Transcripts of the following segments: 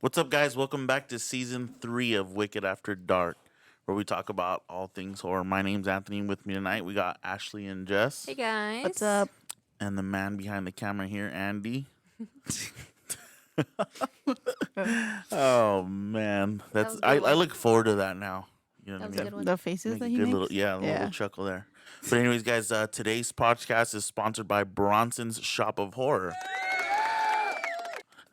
What's up, guys? Welcome back to season 3 of Wicked After Dark, where we talk about all things horror. My name's Anthony. With me tonight, we got Ashley and Jess, Hey guys. What's up? and the man behind the camera here, Andy. Oh man, was a good I one. look forward to that now. You know That what was I a mean? good one. The faces Make that a he good makes. little, little chuckle there. But anyways, guys, today's podcast is sponsored by Bronson's Shop of Horror.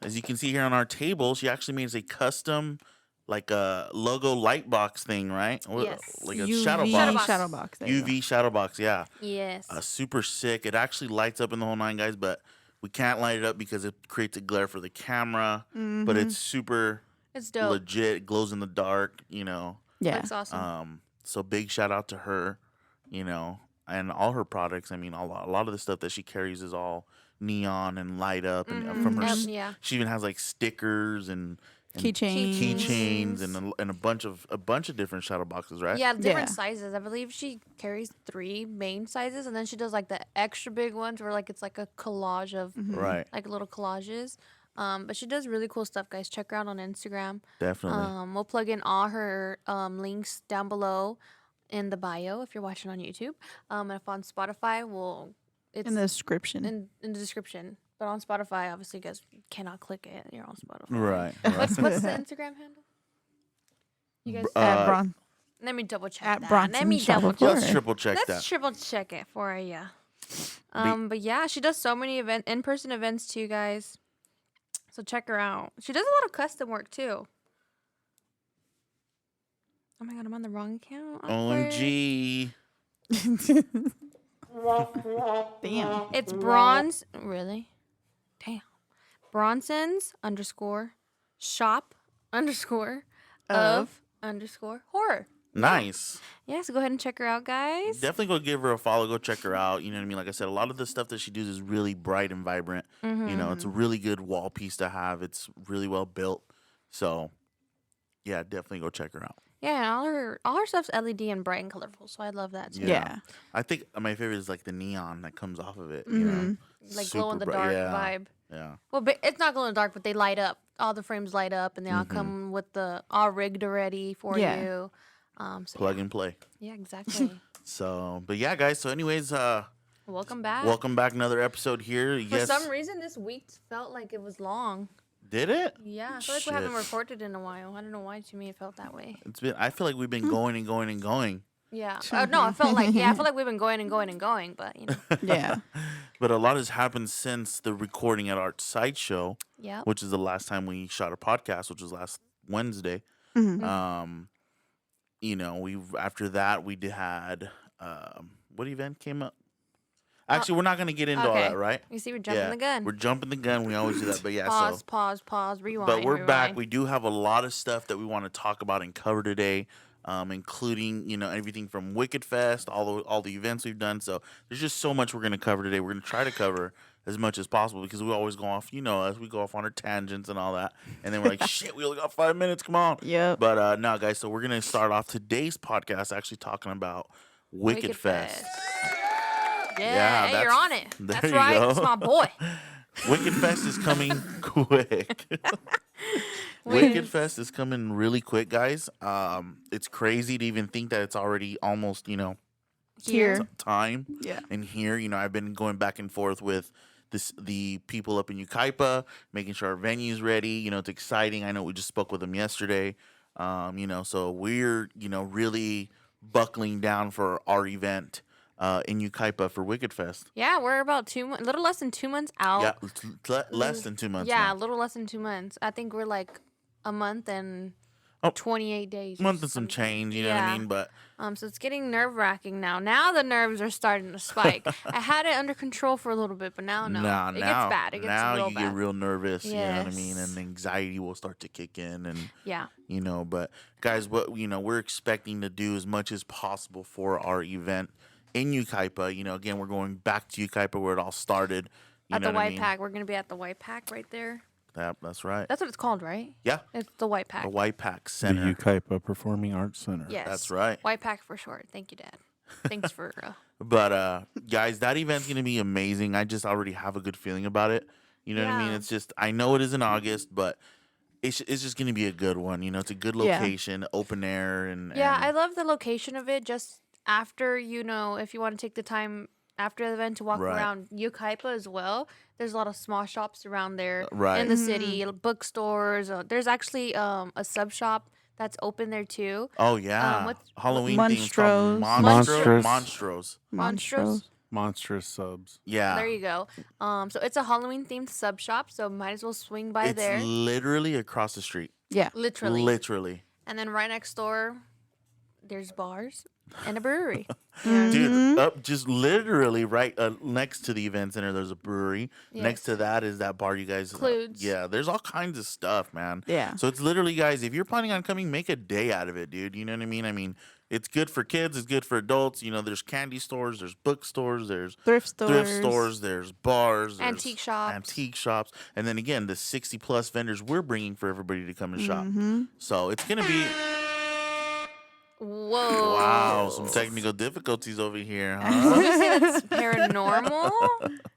As you can see here on our table, she actually made us a custom, like a logo light box thing, right? Yes. Like a UV shadow Shadow box. box. shadow box. There you UV shadow box, yeah. Yes. Super sick. It actually lights up in the whole nine, guys, but we can't light it up because it creates a glare for the camera. go. But it's super It's dope. legit. It glows in the dark, you know. Yeah. Looks awesome. So big shout out to her, and all her products. I mean, a lot of the stuff that she carries is all neon and light up, and from her, Yep, yeah. she even has like stickers and Keychains. and a bunch of different shadow boxes, right? Yeah, different Yeah. sizes. I believe she carries 3 main sizes, and then she does like the extra big ones where like it's like a collage of Right. like little collages. But she does really cool stuff, guys. Check her out on Instagram. Definitely. We'll plug in all her links down below in the bio if you're watching on YouTube. And if on Spotify, it's In the description. in the description. But on Spotify, obviously, you guys cannot click it. You're on Spotify. Right. What's the Instagram handle? You guys, At Bron. let me double check at that. Bronson Let me Shop double of check. Horror. Just triple check Let's that. triple check it for you. But yeah, she does so many in-person events too, guys. So check her out. She does a lot of custom work too. Oh my god, I'm on the wrong account. Awkward. OMG. Damn. It's bronze. Really? Damn. Bronson's _ shop _ of _ horror. Nice. Yeah, so go ahead and check her out, guys. Definitely go give her a follow. Go check her out. You know what I mean? Like I said, a lot of the stuff that she does is really bright and vibrant. You know, it's a really good wall piece to have. It's really well built. So, yeah, definitely go check her out. Yeah, and all her stuff's LED and bright and colorful, so I love that too. Yeah. I think my favorite is like the neon that comes off of it. You know, Like glow in the Super dark bright. vibe. Yeah. Well, but it's not glow in the dark, but they light up. All the frames light up, and they all come with the all rigged already for Yeah. you. So Plug and play. yeah, exactly. So, but yeah, guys. So, anyways, Welcome back. welcome back. Another episode here. For Yes. some reason, this week felt like it was long. Did it? Yeah, I feel like we haven't Shit. recorded in a while. I don't know why. To me, it felt that way. It's been. I feel like we've been going and going and going. Yeah. No, I felt like I feel like we've been going and going and going, but you know. Yeah. But a lot has happened since the recording at Art Sideshow, Yeah. which is the last time we shot a podcast, which was last Wednesday. You know, after that we had what event came up? Actually, we're not gonna get into all okay. that, right? You see, we're jumping the gun. We're jumping the gun. We always do that, but yeah. Pause, rewind. But we're back. rewind. We do have a lot of stuff that we want to talk about and cover today, including everything from Wicked Fest, all the events we've done. So there's just so much we're gonna cover today. We're gonna try to cover as much as possible because we always go off, as we go off on our tangents and all that, and then we're like, shit, we only got 5 minutes. Come on. Yep. But no, guys. So we're gonna start off today's podcast actually talking about Wicked Fest. Yeah, hey, you're on it. There That's you right. go. It's my boy. Wicked Fest is coming quick. Wicked Fest is coming really quick, guys. It's crazy to even think that it's already almost, Here. time. Yeah. And here, I've been going back and forth with the people up in Ukaipa, making sure our venue's ready. It's exciting. I know we just spoke with them yesterday. So we're, really buckling down for our event in Ukaipa for Wicked Fest. Yeah, we're about a little less than 2 months out. Yeah, less than 2 months. Yeah, now. a little less than 2 months. I think we're like a month and Oh, 28 days. or month and some something. change, you know what I mean? But So it's getting nerve-wracking now. Now the nerves are starting to spike. I had it under control for a little bit, but now no. now It gets bad. It gets now real you bad. get real nervous, you know what I mean? Yes. And anxiety will start to kick in and Yeah. but guys, what we're expecting to do as much as possible for our event in Ukaipa. Again, we're going back to Ukaipa where it all started. You At know the what I White mean? Pack. We're going to be at the White Pack right there. That's right. That's what it's called, right? Yeah. It's the White Pack. The White Pack The Center. Ukaipa Performing Arts Center. Yes. That's right. White Pack for short. Thank you, Dad. Thanks for... But guys, that event's gonna be amazing. I just already have a good feeling about it. You know what I mean? Yeah. It's just I know it is in August, but it's just gonna be a good one. You know, it's a good Yeah. location, open air, and Yeah, and I love the location of it. Just after, if you want to take the time after the event to walk Right. around Yucaipa as well, there's a lot of small shops around there Right. in the Mhm. city, bookstores. There's actually a sub shop that's open there too. Oh yeah, what's Halloween theme is called Monstros. Monstrous. Monstros. Monstros? Monstrous subs. Yeah, There you go. So it's a Halloween themed sub shop, so might as well swing by it's there. literally across the street. Yeah. Literally. Literally, And then right next door, there's bars and a brewery. dude. Up just literally right next to the event center. There's a brewery. Next to Yes. that is that bar. You guys, Includes. yeah. There's all kinds of stuff, man. Yeah. So it's literally, guys. If you're planning on coming, make a day out of it, dude. You know what I mean? I mean, it's good for kids. It's good for adults. You know, there's candy stores. There's bookstores. There's Thrift stores. thrift stores, there's bars, there's Antique shops. and then again the 60 plus vendors we're bringing for everybody to come and shop. Mm-hmm. So it's gonna be Whoa. wow, some technical difficulties over here, Let huh? me say that's paranormal.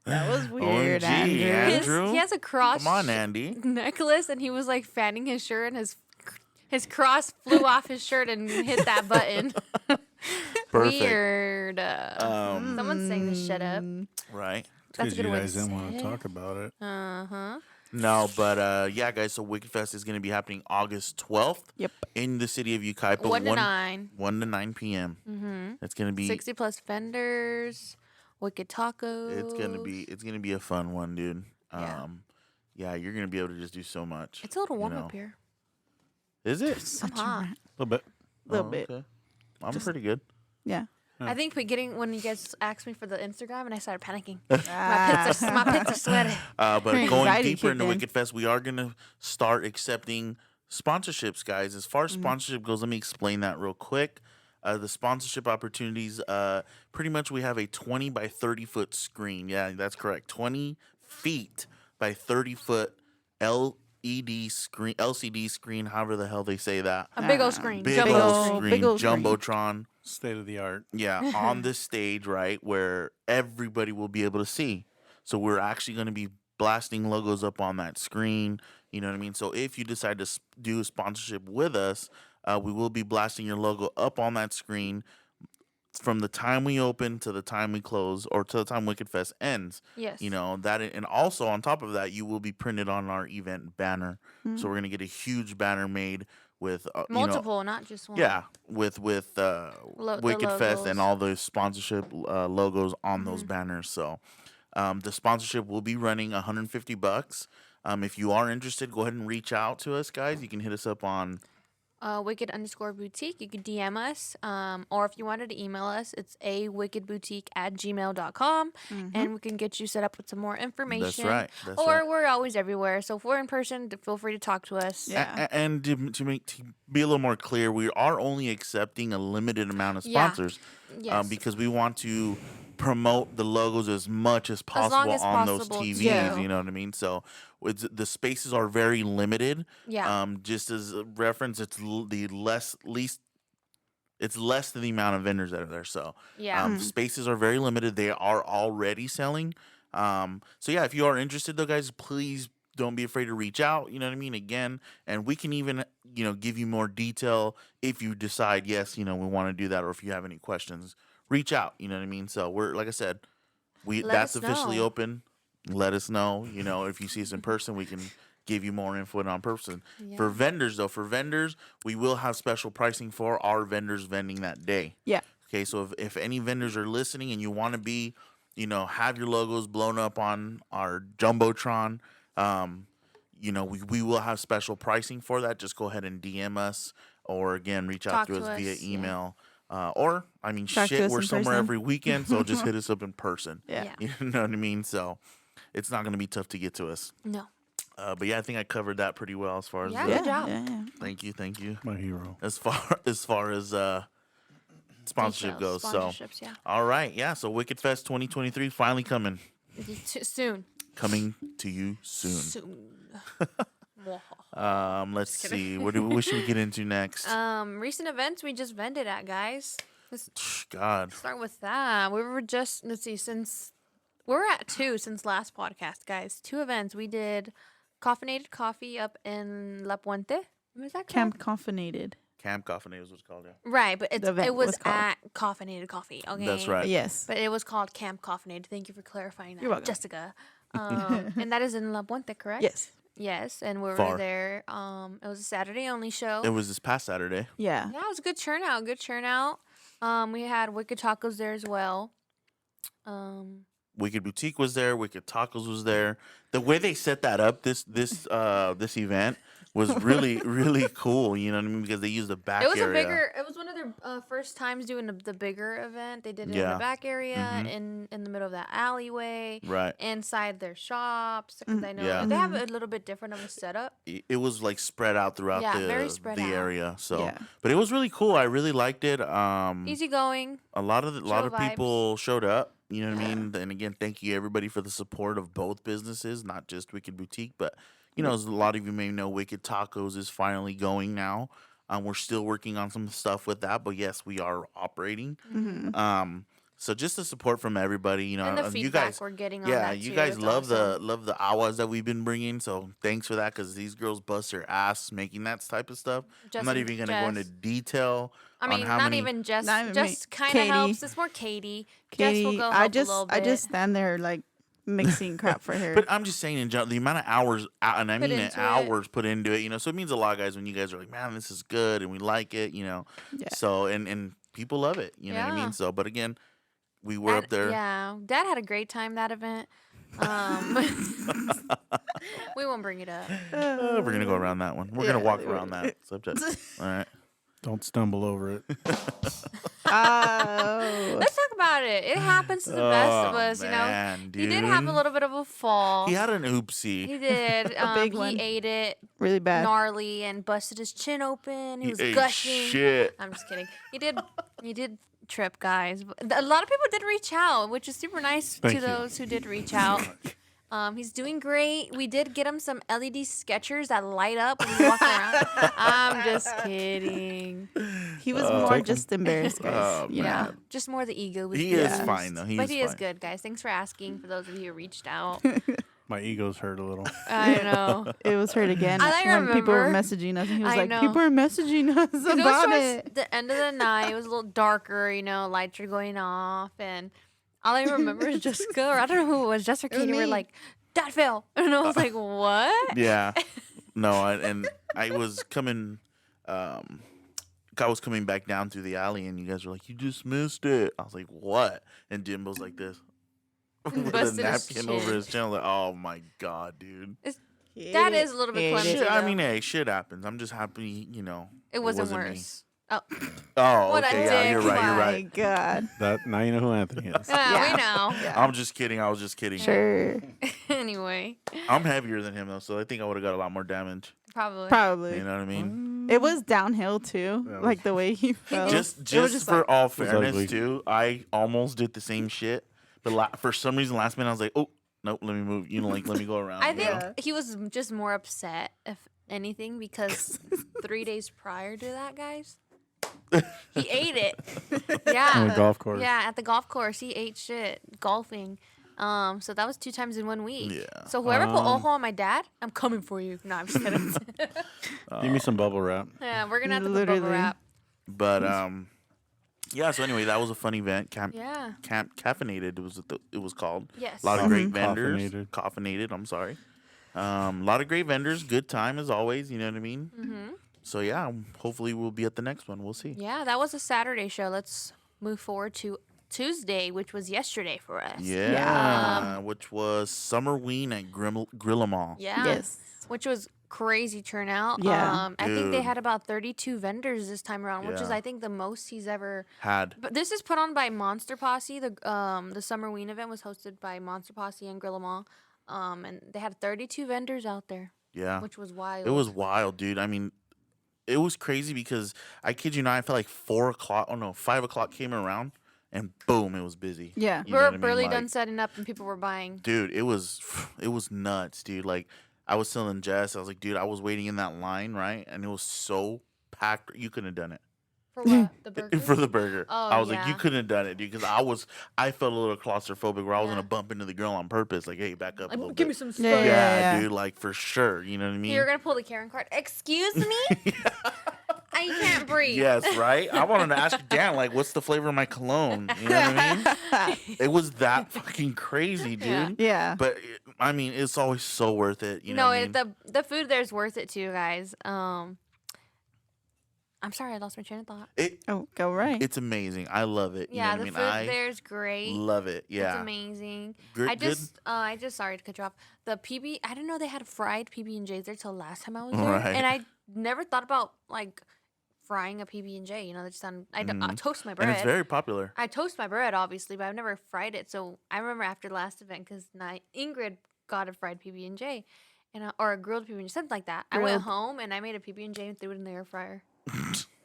That was weird, OMG, Andrew. Andrew. He has a cross Come on, Andy. necklace, and he was like fanning his shirt, and his cross flew off his shirt and hit that button. Perfect. Weird. Someone's saying this shit up. Right? That's Because a you good way guys to didn't say want to it. talk about it. Uh-huh. No, but yeah, guys. So Wicked Fest is going to be happening August 12th Yep. in the city of Yucaipa, 1 to 9. 1 to 9 p.m. Mm-hmm. It's going to be 60 plus vendors, wicked tacos. it's gonna be a fun one, dude. Yeah. Yeah, you're gonna be able to just do so much. It's a little you warm know. up here. Is it? Such a hot. rat. A little bit. Little Oh, bit. okay. I'm pretty good. Yeah. I think when you guys asked me for the Instagram and I started panicking. Ah. my pits are sweating. But going Anxiety deeper into kicked in. Wicked Fest, we are gonna start accepting sponsorships, guys. As far as Mm-hmm. sponsorship goes, let me explain that real quick. The sponsorship opportunities, pretty much we have a 20 by 30 foot screen. Yeah, that's correct. 20 feet by 30 foot LED screen, LCD screen, however the hell they say that. A big old screen. Big Jumbo old screen. screen, Big old screen. jumbotron. State of the art. Yeah, on this stage, right, where everybody will be able to see. So we're actually going to be blasting logos up on that screen. You know what I mean? So if you decide to do a sponsorship with us, we will be blasting your logo up on that screen from the time we open to the time we close, or to the time Wicked Fest ends. Yes. You know that, and also on top of that, you will be printed on our event banner. So we're gonna get a huge banner made with Multiple, not just one. yeah, with the Wicked Fest logos. and all those sponsorship logos on those banners. So the sponsorship will be running $150. If you are interested, go ahead and reach out to us, guys. You can hit us up on Wicked_boutique. You could DM us. Or if you wanted to email us, it's awickedboutique@gmail.com. And we can get you set up with some more information. That's right. That's or right. we're always everywhere. So if we're in person, feel free to talk to us. Yeah. And to be a little more clear, we are only accepting a limited amount of Yeah. sponsors Yes. because we want to promote the logos as much as long possible as on those possible, TVs. too. You know what I mean? So the spaces are very limited. Yeah. Just as a reference, it's it's less than the amount of vendors that are there. So Yeah. spaces are very limited. They are already selling. So yeah, if you are interested though, guys, please don't be afraid to reach out. You know what I mean? Again, and we can even, give you more detail if you decide, yes, we want to do that, or if you have any questions, reach out. You know what I mean? So we're, like I said, that's us officially know. open. Let us know. If you see us in person, we can give you more info on person. For vendors though, we will have special pricing for our vendors vending that day. Yeah. Okay, so if any vendors are listening and you want to be, have your logos blown up on our jumbotron, we will have special pricing for that. Just go ahead and DM us, or again reach out Talk to to us via us, yeah. email. Talk to We're us in somewhere person. every weekend, so just hit us up in person. Yeah. Yeah. You know what I mean? So it's not going to be tough to get to us. No. But yeah, I think I covered that pretty well as far as Yeah. the- Good job. Yeah. Thank you. My hero. As far as sponsorship Details, goes. So sponsorships, yeah. all right, yeah. So Wicked Fest 2023 finally coming Soon. to you soon. Soon. Let's see. What should we get into next? Recent events we just vended at, guys. Let's God. start with that. We were we're at 2 since last podcast, guys. 2 events. We did Caffeinated Coffee up in La Puente. Is that Camp correct? Caffeinated. Camp Coffee is what's called. Yeah. Right, but The event it was was called. at Caffeinated Coffee. Okay, That's right. Yes. But it was called Camp Caffeinated. Thank you for clarifying that, You're welcome. Jessica. And that is in La Puente, correct? Yes. Yes, and we were Far. there. It was a Saturday only show. It was this past Saturday. Yeah. Yeah, it was a good turnout. Good turnout. We had Wicked Tacos there as well. Wicked Boutique was there. Wicked Tacos was there. The way they set that up, this event was really really cool. You know what I mean? Because they used the back It was area. It was one of their first times doing the bigger event. They did it in Yeah. the back area, Mhm. in the middle of that alleyway, Right. inside their shops. Because I know Yeah. they have a little bit different of a setup. It was like spread out throughout Yeah, very spread the out. area. So, Yeah. but it was really cool. I really liked it. Easygoing. A lot of chill people showed up. You know what I mean? And again, thank you everybody for the support of both businesses, not just Wicked Boutique, but as a lot of you may know, Wicked Tacos is finally going now. We're still working on some stuff with that, but yes, we are operating. Mm-hmm. So just the support from everybody, And the you feedback guys, we're getting on yeah, that you too. guys It's love awesome. the awas that we've been bringing. So thanks for that, because these girls bust their ass making that type of stuff. I'm not Jess- even gonna go into Jess. detail. I on mean, how not many, even Jess. Not even Jess me. kind of Katie. helps. It's more Katie. Jess will Katie, go help I a little I bit. just stand there like mixing crap for her. But I'm just saying in general, the amount of hours, and I Put mean into it. hours put into it, so it means a lot, guys, when you guys are like, man, this is good and we like it, Yeah. So, and people love it, you know what I Yeah. mean? So, but again, we were up there. Yeah, Dad had a great time that event. We won't bring it up. We're going to go around that one. We're going to walk around that subject. All right. Don't stumble over it. Oh. Let's talk about it. It happens to the best of us, man, He did have a dude. little bit of a fall. He had an oopsie. He did. big He one. ate it Really bad. gnarly and busted his chin open. He was ate gushing. shit. I'm just kidding. He did trip, guys. But a lot of people did reach out, which is super nice Thank to you. those who did reach out. He's doing great. We did get him some LED Skechers that light up when you walk around. I'm just kidding. He was more Take 'em. just embarrassed, guys. Oh, you Yeah, know. just more the ego. Was He is bruised. fine, though. But he is fine. good, guys. Thanks for asking. For those of you who reached out, My ego's hurt a little. I know. It was hurt again I when people were remember. messaging us. And he was I like, know. people are messaging us It was about towards it. the end of the night. It was a little darker, lights are going off, and all I remember is Jessica, or I don't know who it was, Jessica or It was Katie were me. like, "Dad fell," and I was like, "What?" Yeah. No, and I was coming, I was coming back down through the alley, and you guys were like, "You just missed it." I was like, "What?" And Jimbo's like this, with a Busted his napkin over chin. his chin. I was like, "Oh my god, dude." That is a little bit clumsy. Shit, I though. mean, hey, shit happens. I'm just happy, It wasn't me. worse. Oh, Oh, What a okay, yeah, you're dick. right. You're My right. God. That now you know who Anthony is. yeah, we know. Yeah. I'm just kidding. I was just kidding. Sure. Anyway, I'm heavier than him though, so I think I would have got a lot more damage. probably. Probably. You know what I mean? It was downhill too, Yeah, it like the way he fell. Just It was just just for like- all was fairness ugly. too, I almost did the same shit, but for some reason last minute I was like, oh nope, let me move. Let me go around. I you think know? Yeah. he was just more upset, if anything, because 3 days prior to that, guys, he ate it. On Yeah. the golf course. Yeah, at the golf course, he ate shit golfing. So that was 2 times in 1 week. Yeah. So whoever put Um, ojo on my dad, I'm coming for you. No, I'm just kidding. Give me some bubble wrap. Yeah, we're gonna have to put Literally. bubble wrap. But yeah. So anyway, that was a fun event. Camp Yeah. Caffeinated it was called. Yes. A lot of great Mhm. vendors. Caffeinated. Caffeinated. I'm sorry. A lot of great vendors. Good time as always. You know what I mean? Mm-hmm. So yeah, hopefully we'll be at the next one. We'll see. Yeah, that was a Saturday show. Let's move forward to Tuesday, which was yesterday for us. Yeah, which was Summerween at Grillamall. Yeah. Yes. Which was crazy turnout. Yeah. I think they Dude. had about 32 vendors this time around, which is Yeah. I think the most he's ever. Had But this is put on by Monster Posse. The Summer Ween event was hosted by Monster Posse and Grillamall. And they had 32 vendors out there, yeah. which was wild. It was wild, dude. I mean, it was crazy because I kid you not, I felt like 4 o'clock. Oh no, 5 o'clock came around, and boom, it was busy. Yeah. You We know were what I mean? barely Like, done setting up, and people were buying. dude. It was nuts, dude. Like I was telling Jess, I was like, dude, I was waiting in that line, right, and it was so packed, you couldn't have done it. For what? The burger? for the burger. Oh, I was like, you yeah. couldn't have done it, dude, because I felt a little claustrophobic where I was Yeah. gonna bump into the girl on purpose. Like, hey, back up a little Give me bit. some Yeah, spice. Yeah, dude, like for sure. You know what I mean? You're gonna pull the Karen card. Excuse me? I can't breathe. Yes, right. I wanted to ask Dan, like, what's the flavor of my cologne? You know what I mean? It was that fucking crazy, dude. Yeah. Yeah. But I mean, it's always so worth it. You know No, what I mean? the food there's worth it too, guys. I'm sorry, I lost my train of thought. Oh, go right. It's amazing. I love it. You Yeah, know the what I food mean? there's great. Love it. It's Yeah. amazing. Good, I just sorry to cut you off. The PB, I didn't know they had fried PB and J's there till last time I was there, Right. and I never thought about like frying a PB and J. You know, they just I toast my bread. And it's very popular. I toast my bread, obviously, but I've never fried it. So I remember after the last event, because Ingrid got a fried PB and J, or a grilled PB and J, something like that. I went Grilled. home and I made a PB and J and threw it in the air fryer.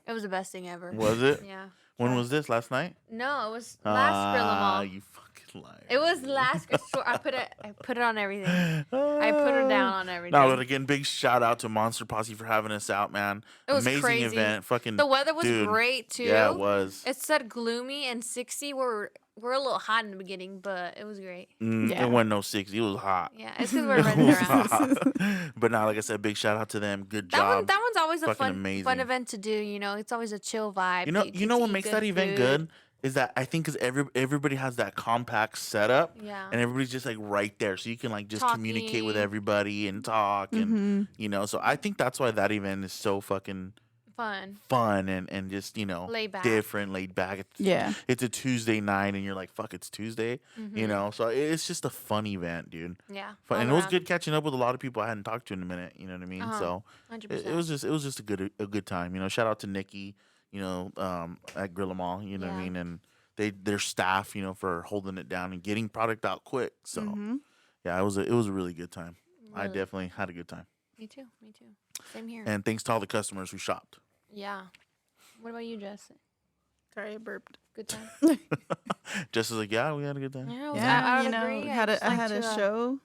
It was the best thing ever. Was it? Yeah. When was this? Last night? No, it was last Grill 'em all. You fucking liar. It was last. I put it on everything. I put it down on everything. No, but again, big shout out to Monster Posse for having us out, man. It was Amazing crazy. event. Fucking The weather was dude. great too. Yeah, it was. It said gloomy and 60. We're a little hot in the beginning, but it was great. Yeah. It wasn't no 60. It was hot. Yeah, it's because we're It running was around. hot. But now, like I said, big shout out to them. Good job. That one's always a Fucking fun amazing. event to do. You know, it's always a chill vibe. You know, get you know to what eat makes that event food. good is that I think because everybody has that compact setup, Yeah. and everybody's just like right there, so you can like just communicate with Talking. everybody and talk, and you know. So I think that's why that event is so fucking fun and just Laid back. different, laid back. Yeah. It's a Tuesday night, and you're like, fuck, it's Tuesday, you know. So it's just a fun event, dude. Yeah. Fun. all And it was around. good catching up with a lot of people I hadn't talked to in a minute. You know what I mean? Uh-huh. So 100%. it was just a good time. You know, shout out to Nikki, you know, at Grill 'em All. You know what I Yeah. mean? And their staff, you know, for holding it down and getting product out quick. So yeah, it was a really good time. I Really. definitely had a good time. Me too. Same here. And thanks to all the customers who shopped. Yeah. What about you, Jess? Sorry, I burped. Good time. Just as like, yeah, we had a good time. Yeah, Yeah, I you would know, agree. I had a show.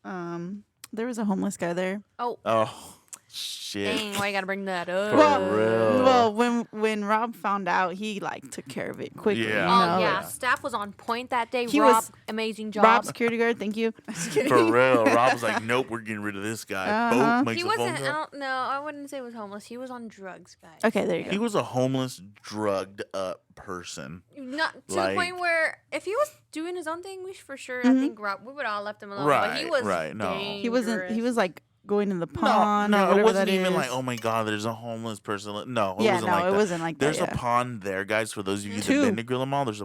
There was a homeless guy there. Oh, Oh shit. dang! Why you gotta bring that up? For real. Well, when Rob found out, he like took care of it quickly. Yeah. You Oh know? yeah, Yeah. staff was on point that day. He Rob, was- amazing job. Rob, security guard, thank you. Just kidding. For real. Rob was like, nope, we're getting rid of this guy. Uh-huh. Boop, makes He a phone wasn't. call. No, I wouldn't say he was homeless. He was on drugs, guys. Okay, there you go. He was a homeless, drugged up person. Not to Like- the point where if he was doing his own thing, we for sure. I think Rob, we would all left him alone. But he Right, was right, no. He wasn't. He was like going to the No, pond. or no, it whatever wasn't that even is. like, oh my god, there's a homeless person. No, it Yeah, wasn't no, like it that. wasn't like that, There's yeah. a pond there, guys. For those of you Two. that been to Grill 'em All, is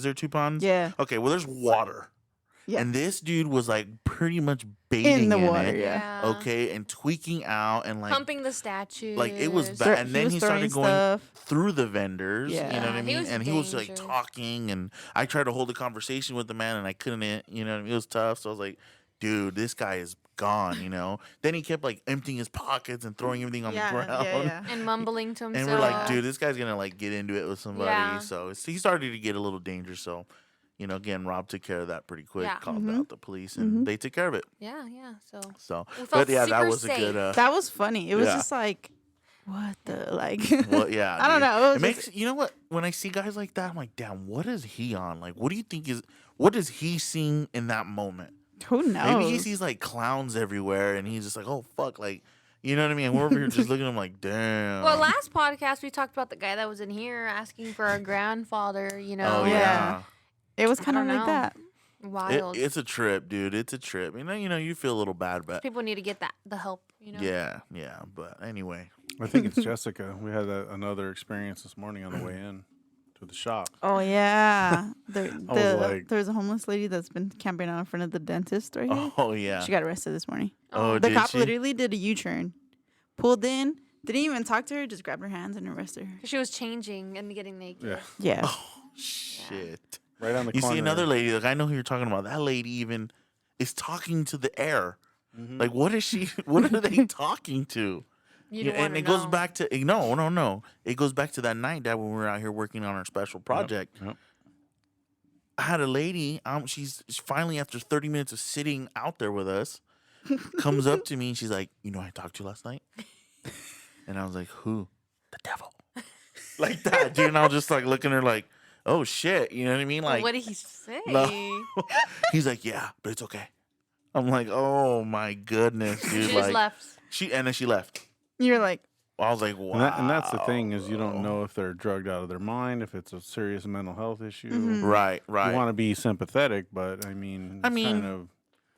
there 2 ponds? Yeah. Okay, well, there's water. Yeah. And this dude was like pretty much bathing In the in water, it. yeah. Okay, and tweaking out and like pumping the statues. like it was Thro- bad. And then was he started throwing going stuff. through the vendors. Yeah. You know what I Yeah, he mean? was And he was like dangerous. talking, and I tried to hold a conversation with the man, and I couldn't. You know what I mean? It was tough. So I was like, dude, this guy is gone. You know. Then he kept like emptying his pockets and throwing everything on the ground. and mumbling to himself. And we're like, dude, this guy's gonna like get into it with somebody. Yeah. So he started to get a little dangerous. So, you know, again, Rob took care of that pretty quick. Yeah. Called out the police, and they took care of it. yeah. So So, We felt but yeah, that super was a good. That was funny. It was Yeah. just like, what the like? Well, yeah, I don't dude. know. It It was makes just- you know what? When I see guys like that, I'm like, damn, what is he on? Like, what do you think is? What is he seeing in that moment? Who knows? Maybe he sees like clowns everywhere, and he's just like, oh fuck, like, you know what I mean? And we're over here just looking at him like, damn. well, last podcast we talked about the guy that was in here asking for our grandfather. You know. oh Yeah. yeah. It was I kind of don't like know. that. Wild. It's a trip, dude. It's a trip. You know, you feel a little bad, but People need to get the help. You know. yeah. But anyway, I think it's Jessica. We had another experience this morning on the way in to the shop. Oh yeah. like- There's a homeless lady that's been camping out in front of the dentist right here. oh yeah. She got arrested this morning. Oh, The did cop she? literally did a U-turn, pulled in, didn't even talk to her, just grabbed her hands and arrested her. She was changing and getting naked. Yeah, Yeah. Oh shit. right on the You corner. see another lady, like I know who you're talking about. That lady even is talking to the air. Mhm. Like what is she? What are they talking to? You Yeah, don't and wanna it goes know. back to no. It goes back to that night, Dad, when we were out here working on our special project. Yep. I had a lady. She's finally after 30 minutes of sitting out there with us, comes up to me and she's like, "You know, who I talked to last night," and I was like, "Who?" The devil. like that, dude. And I was just like looking at her like, oh shit, you know what I mean? Like, what did he say? no. He's like, yeah, but it's okay. I'm like, oh my goodness, dude. She like, just left. and then she left. You're like, I was like, wow. And that's the thing is you don't know if they're drugged out of their mind, if it's a serious mental health issue. Mhm. Right. You want to be sympathetic, but I mean, it's kind of.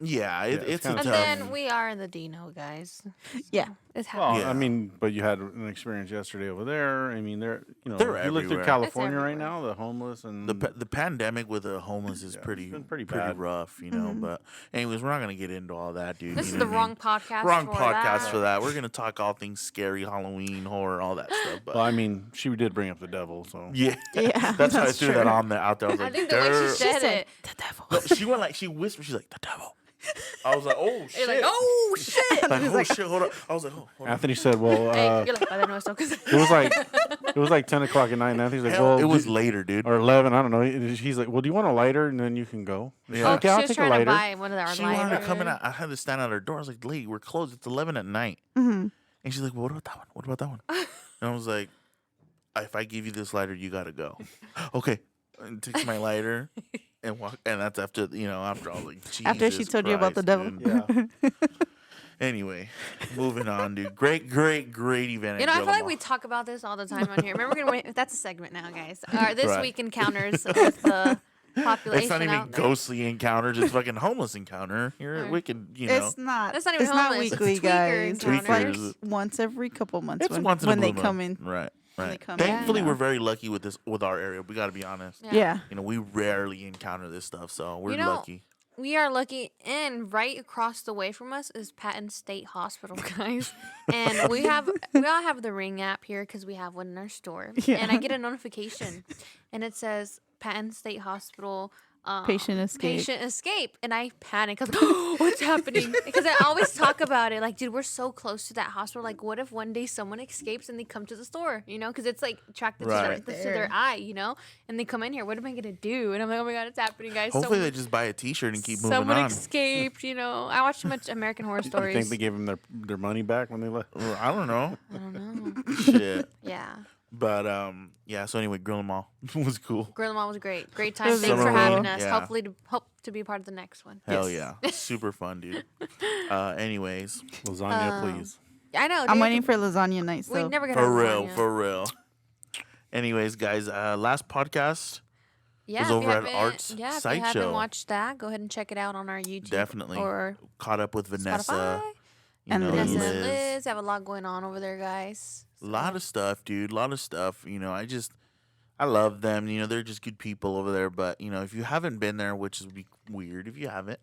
Yeah, it's it's a kinda And tough. then we are in the Dino, guys. Yeah. It's Well, happening. Yeah. I mean, but you had an experience yesterday over there. I mean, They're you look through everywhere. California right everywhere. now, the homeless and The pandemic with the homeless is Yeah, it's pretty been pretty bad. rough, you know. Mhm. But anyways, we're not gonna get into all that, dude. This you is know the what I mean? wrong podcast. Wrong for podcast that. for that. We're gonna talk all things scary, Halloween, horror, all that stuff. But well, I mean, she did bring up the devil, so yeah, Yeah, that's why I that's threw that true. on there out there. I was I like, think the way "Durr." she said said, it. the devil. No, she went like she whispered. She's like the devil. I was like, oh shit. You're like, oh shit. Like, oh shit, hold up. I was like, oh, hold on. Anthony said, "Well, Hey, you're like, by the noise, because it was like 10 o'clock at night." And Anthony's like, Hell, "Well, it was later, dude. or 11, I don't know." He's like, "Well, do you want a lighter and then you can go?" Yeah. oh, Okay, she I'll was take a trying to lighter. buy one of our She wanted to come in. lighters. I had to stand at her door. I was like, lady, we're closed. It's 11 at night. Mm-hmm. And she's like, well, what about that one? What about that one? And I was like, if I give you this lighter, you got to go. Okay. And takes my lighter and walk. And that's after, after all, like, Jesus After she told you about the Christ, devil. dude. Yeah. Anyway, moving on, dude. Great event. You at know, I feel like Grill-A-Ma. we talk about this all the time on here. Remember, we're gonna that's a segment now, guys. All right, this Right. week encounters with the population It's not even out there. ghostly encounters. It's fucking homeless encounter. You're Right. wicked, It's not. That's not even it's not homeless, it's weekly, tweaker guys. encounters. It's like Tweakers. once every couple months It's when, once in when a they blue come moon. in. Right. When they Right. come in, Thankfully, yeah. we're very lucky with our area. We got to be honest. Yeah. We rarely encounter this stuff, so we're You know, lucky. We are lucky, and right across the way from us is Patton State Hospital, guys. And we all have the Ring app here because we have one in our store. Yeah. And I get a notification, and it says Patton State Hospital. Patient escape. Patient escape, and I panic because what's happening? Because I always talk about it, like, dude, we're so close to that hospital. Like, what if one day someone escapes and they come to the store? Because it's like attracted Right. to their eye, and they come in here. What am I gonna do? And I'm like, oh my god, it's happening, guys. Hopefully, Someone- they just buy a T-shirt and keep moving Someone on. escaped, I watch too much American Horror You Stories. think they gave him their money back when they left? I don't know. I don't know. Shit. Yeah. But yeah. So anyway, Grill-A-Ma was cool. Grill-A-Ma was great. Great time. was Thanks for summer having reading, us. yeah. Hopefully hope to be part of the next one. Hell Yes. yeah, super fun, dude. Anyways, Lasagna, please. I know. I'm dude. waiting for lasagna night. We So never get for real. Anyways, guys, last podcast. Yeah, was if you over at haven't- Art's yeah, if you Sideshow. haven't watched that, go ahead and check it out on our YouTube. Definitely. Or Caught up with Vanessa. Spotify. And Vanessa Liz. and Liz have a lot going on over there, guys. A lot of stuff, dude. A lot of stuff. I love them. They're just good people over there. But if you haven't been there, which would be weird if you haven't,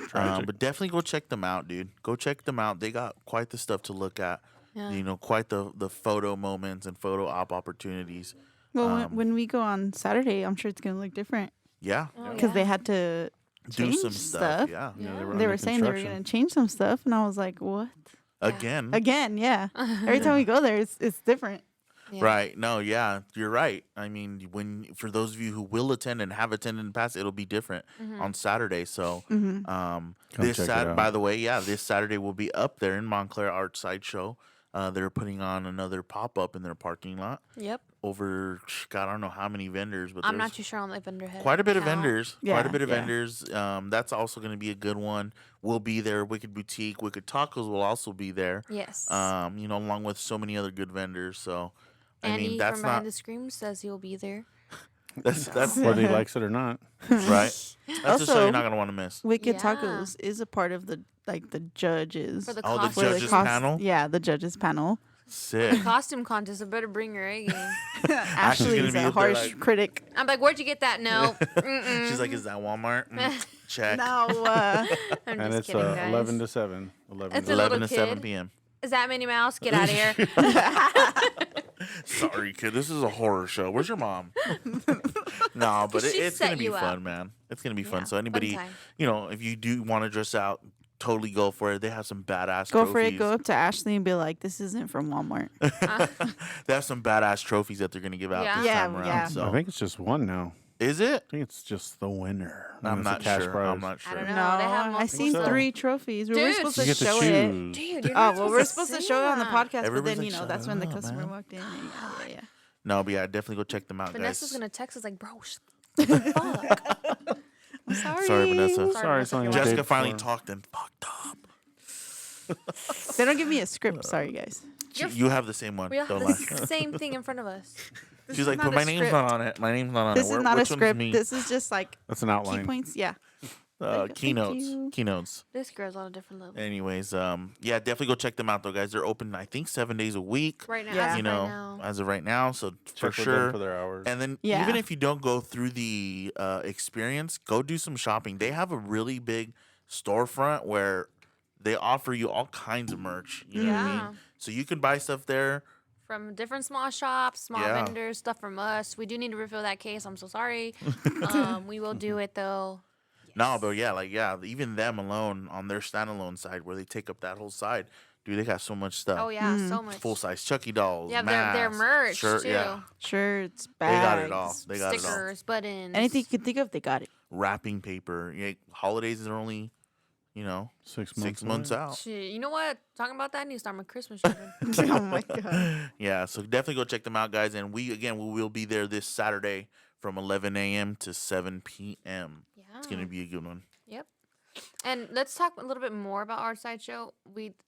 Tragic. but definitely go check them out, dude. Go check them out. They got quite the stuff to look at. Yeah. Quite the photo moments and photo op opportunities. well, when we go on Saturday, I'm sure it's gonna look different Yeah, Oh, because they yeah. had to do change some stuff. Yeah, Yeah. They were, They under were saying they were construction. gonna change some stuff, and I was like, what? again. Again, yeah. Every time we go there, it's different. Yeah. Right. No, yeah, you're right. I mean, for those of you who will attend and have attended in the past, it'll be different on Saturday. So, Mm-hmm. Come this check it out. by the way, yeah, this Saturday will be up there in Montclair Art Sideshow. They're putting on another pop up in their parking lot Yep. over, God, I don't know how many vendors, but I'm there's not too sure on the vendor head. quite a bit of count. vendors. Quite Yeah, a bit of yeah. vendors. That's also going to be a good one. We'll be there. Wicked Boutique, Wicked Tacos will also be there. Yes. Along with so many other good vendors. So, I Annie mean, that's from not Behind the Scream says he'll be there. that's Whether he likes it or not. right. That's a show Also- you're not going to want to miss. Wicked Yeah. Tacos is a part of the judges. For the Oh, the costume. for judges panel? Yeah, the judges panel. Sick. costume contest. I better bring your A game. Ashley gonna is be a up there harsh like- critic. I'm like, where'd you get that? No. Mm-mm. She's like, is that Walmart? Check. No, I'm And just it's kidding, guys. 11 to 7. 11 It's to a 11 little to 7 kid. p.m. Is that Minnie Mouse? Get out of here. Sorry, kid. This is a horror show. Where's your mom? No, but She it's set going to be you fun, up. man. It's going to be Yeah, fun. So fun anybody, time. if you do want to dress out, totally go for it. They have some badass go trophies. for it. Go up to Ashley and be like, "This isn't from Walmart." They have some badass trophies that they're going to give out Yeah. this Yeah, time around. yeah. So. I think it's just one now. Is it? I think it's just the winner. And I'm it's a not cash sure. prize. I'm not I sure. don't No, know. They have I multiple seen so. 3 trophies. We were Dude. supposed You to get to show it. choose. Dude, you're Oh not well, we're supposed supposed to say show it on the that. podcast, but Everybody's then like, that's "Shut when the up, customer man." walked in. And yeah. No, but yeah, definitely go check them out, Vanessa's guys. gonna text us like, bro, fuck. I'm sorry. Sorry, Vanessa. Sorry, it's only Vanessa, the day Jessica finally before. talked and fucked up. They don't give me a script. Sorry, guys. You have the same one. We all have Don't the lie. same thing in front of us. She's like, not but a my name's script. not on it. My name's not on This it. is Where- not a which one's script. me? This is just like That's an key outline. points. Yeah. Thank Keynotes. you. Keynotes. This girl's on a different level. Anyways, yeah, definitely go check them out though, guys. They're open, I think, 7 days a week. Right now, Yeah. as of You know, right now. as of right now. So Check for with them sure. for their hours. And then Yeah. even if you don't go through the experience, go do some shopping. They have a really big storefront where they offer you all kinds of merch. You know what I Yeah. mean? So you can buy stuff there. From different small shops, small Yeah. vendors, stuff from us. We do need to refill that case. I'm so sorry. We will do it though. No, but yeah, even them alone on their standalone side where they take up that whole side, dude, they got so much stuff. Oh yeah, so much. Full size Chucky dolls. Yeah, their masks, merch shirt, too. Yeah, Shirts, they bags. got it all. They got it all. Stickers, buttons. Anything you can think of, they got it. Wrapping paper. Yeah, holidays are only, 6 months away. out. Shit, you know what? Talking about that, I need to start my Christmas shopping. Oh my god. Yeah, so definitely go check them out, guys. And we will be there this Saturday from 11 a.m. to 7 p.m. Yeah. It's gonna be a good one. Yep. And let's talk a little bit more about our sideshow.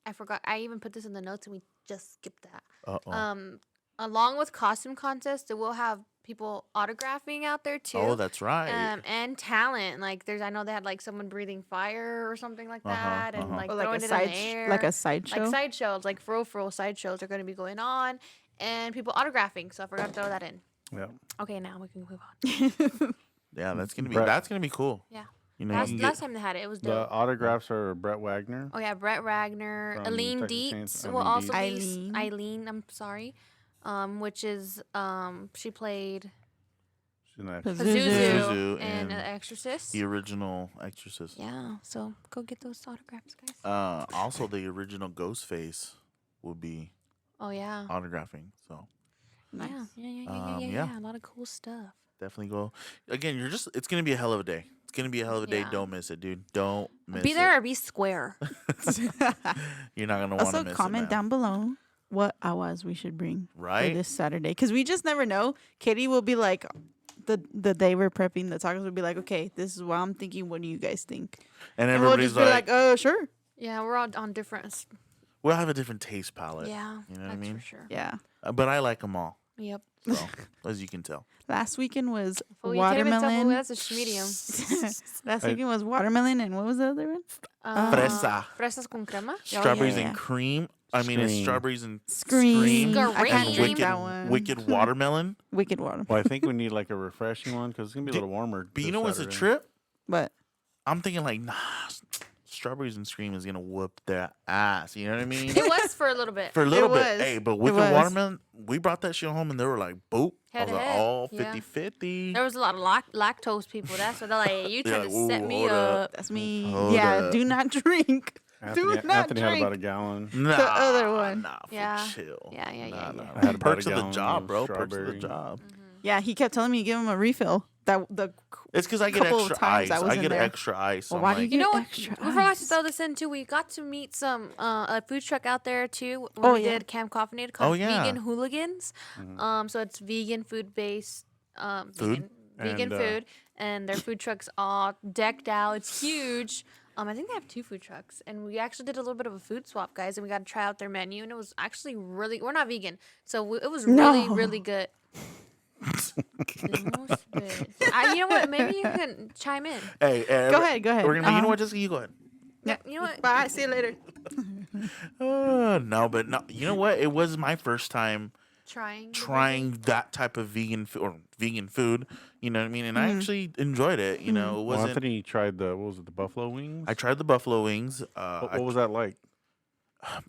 I forgot. I even put this in the notes, and we just skipped that. Uh-oh. Along with costume contests, it will have people autographing out there too. Oh, that's right. And talent. Like I know they had like someone breathing fire or something like that, and like Or throwing like a it in side, the air. like a sideshow. like sideshows, like for real sideshows are going to be going on, and people autographing. So I forgot to throw that in. Yeah. Okay, now we can move on. Yeah, that's gonna be Brett. cool. Yeah. You know, Last, you can last get, time they had it, it was The dope. autographs are Brett Wagner. Oh yeah, Brett Wagner, From Eileen Texas Dietz Chainsaw- will Eileen also Dietz. be Eileen. Eileen. I'm sorry, which is she played She's an Pazuzu. Pazuzu Pazuzu in and Exorcist. the original Exorcist. Yeah, so go get those autographs, guys. Also, the original Ghostface will be Oh yeah, autographing. So Nice. yeah. A lot of cool stuff. definitely go. Again, it's gonna be a hell of a day. It's gonna be a hell of a day. Yeah. Don't miss it, dude. Don't miss Be there it. or be square. You're not gonna want to Also, miss comment it, man. down below what awas we should bring for Right? this Saturday, because we just never know. Katie will be like, the day we're prepping the tacos will be like, okay, this is what I'm thinking. What do you guys think? And And we'll everybody's just be like, oh, sure, Yeah, we're all on different. we'll have a different taste palette. Yeah, You know what I that's mean? for sure. yeah. But I like them all. Yep. So, as you can tell. Last weekend was Well, you can't even tell who watermelon. that's a medium. Last I- weekend was watermelon, and what was the other one? Fresa. Fresas con crema. Strawberries yeah. and cream. I mean, it's Scream. strawberries and Scream. I Scream. can't and drink wicked, that one. wicked watermelon. Wicked water. Well, I think we need like a refreshing one because it's gonna be a little warmer. But you this know what's a Saturday. trip? But I'm thinking like, nah, strawberries and cream is gonna whoop their ass. You know what I mean? It was for a little bit. For a little bit. was. Hey, but It wicked was. watermelon, we brought that shit home and they were like, boop. I Head was to like, head. oh, Yeah. 50-50. There was a lot of lactose people. That's what they're like. You They're trying like, to set "Ooh, me hold up." up. that's me. Hold yeah, up. do not drink. Anthony, Do not Anthony had drink. about a gallon. Nah, The other one. Nah, for Yeah. chill. Yeah, yeah, yeah, yeah. I had about a Perks of the gallon job, of bro. Perks of the strawberry. job. Yeah, he kept telling me to give him a refill. It's because I get Couple of extra times ice. I was I in get there. extra ice. Well, I'm why do like, you You know what? extra We forgot to ice. throw this in too. We got to meet some a food truck out there too when Oh, we yeah. did Camp Coffinated called Oh, yeah. Vegan Hooligans. So it's vegan food based Food? vegan And, food, and their food trucks all decked out. It's huge. I think they have 2 food trucks, and we actually did a little bit of a food swap, guys, and we got to try out their menu, and it was actually really. We're not vegan, so it was really No. really good. You know what? Maybe you can chime in. hey, Go ahead, go ahead. We're gonna, you know Uh-huh. what, Jessica? You go ahead. Yeah, you know what? Bye. See you later. No, but no. You know what? It was my first time Trying. trying that type of vegan food. You know what I mean? And I actually enjoyed it. You know, it Well, wasn't. Anthony tried the what was it, the buffalo wings? I tried the buffalo wings. what was that like?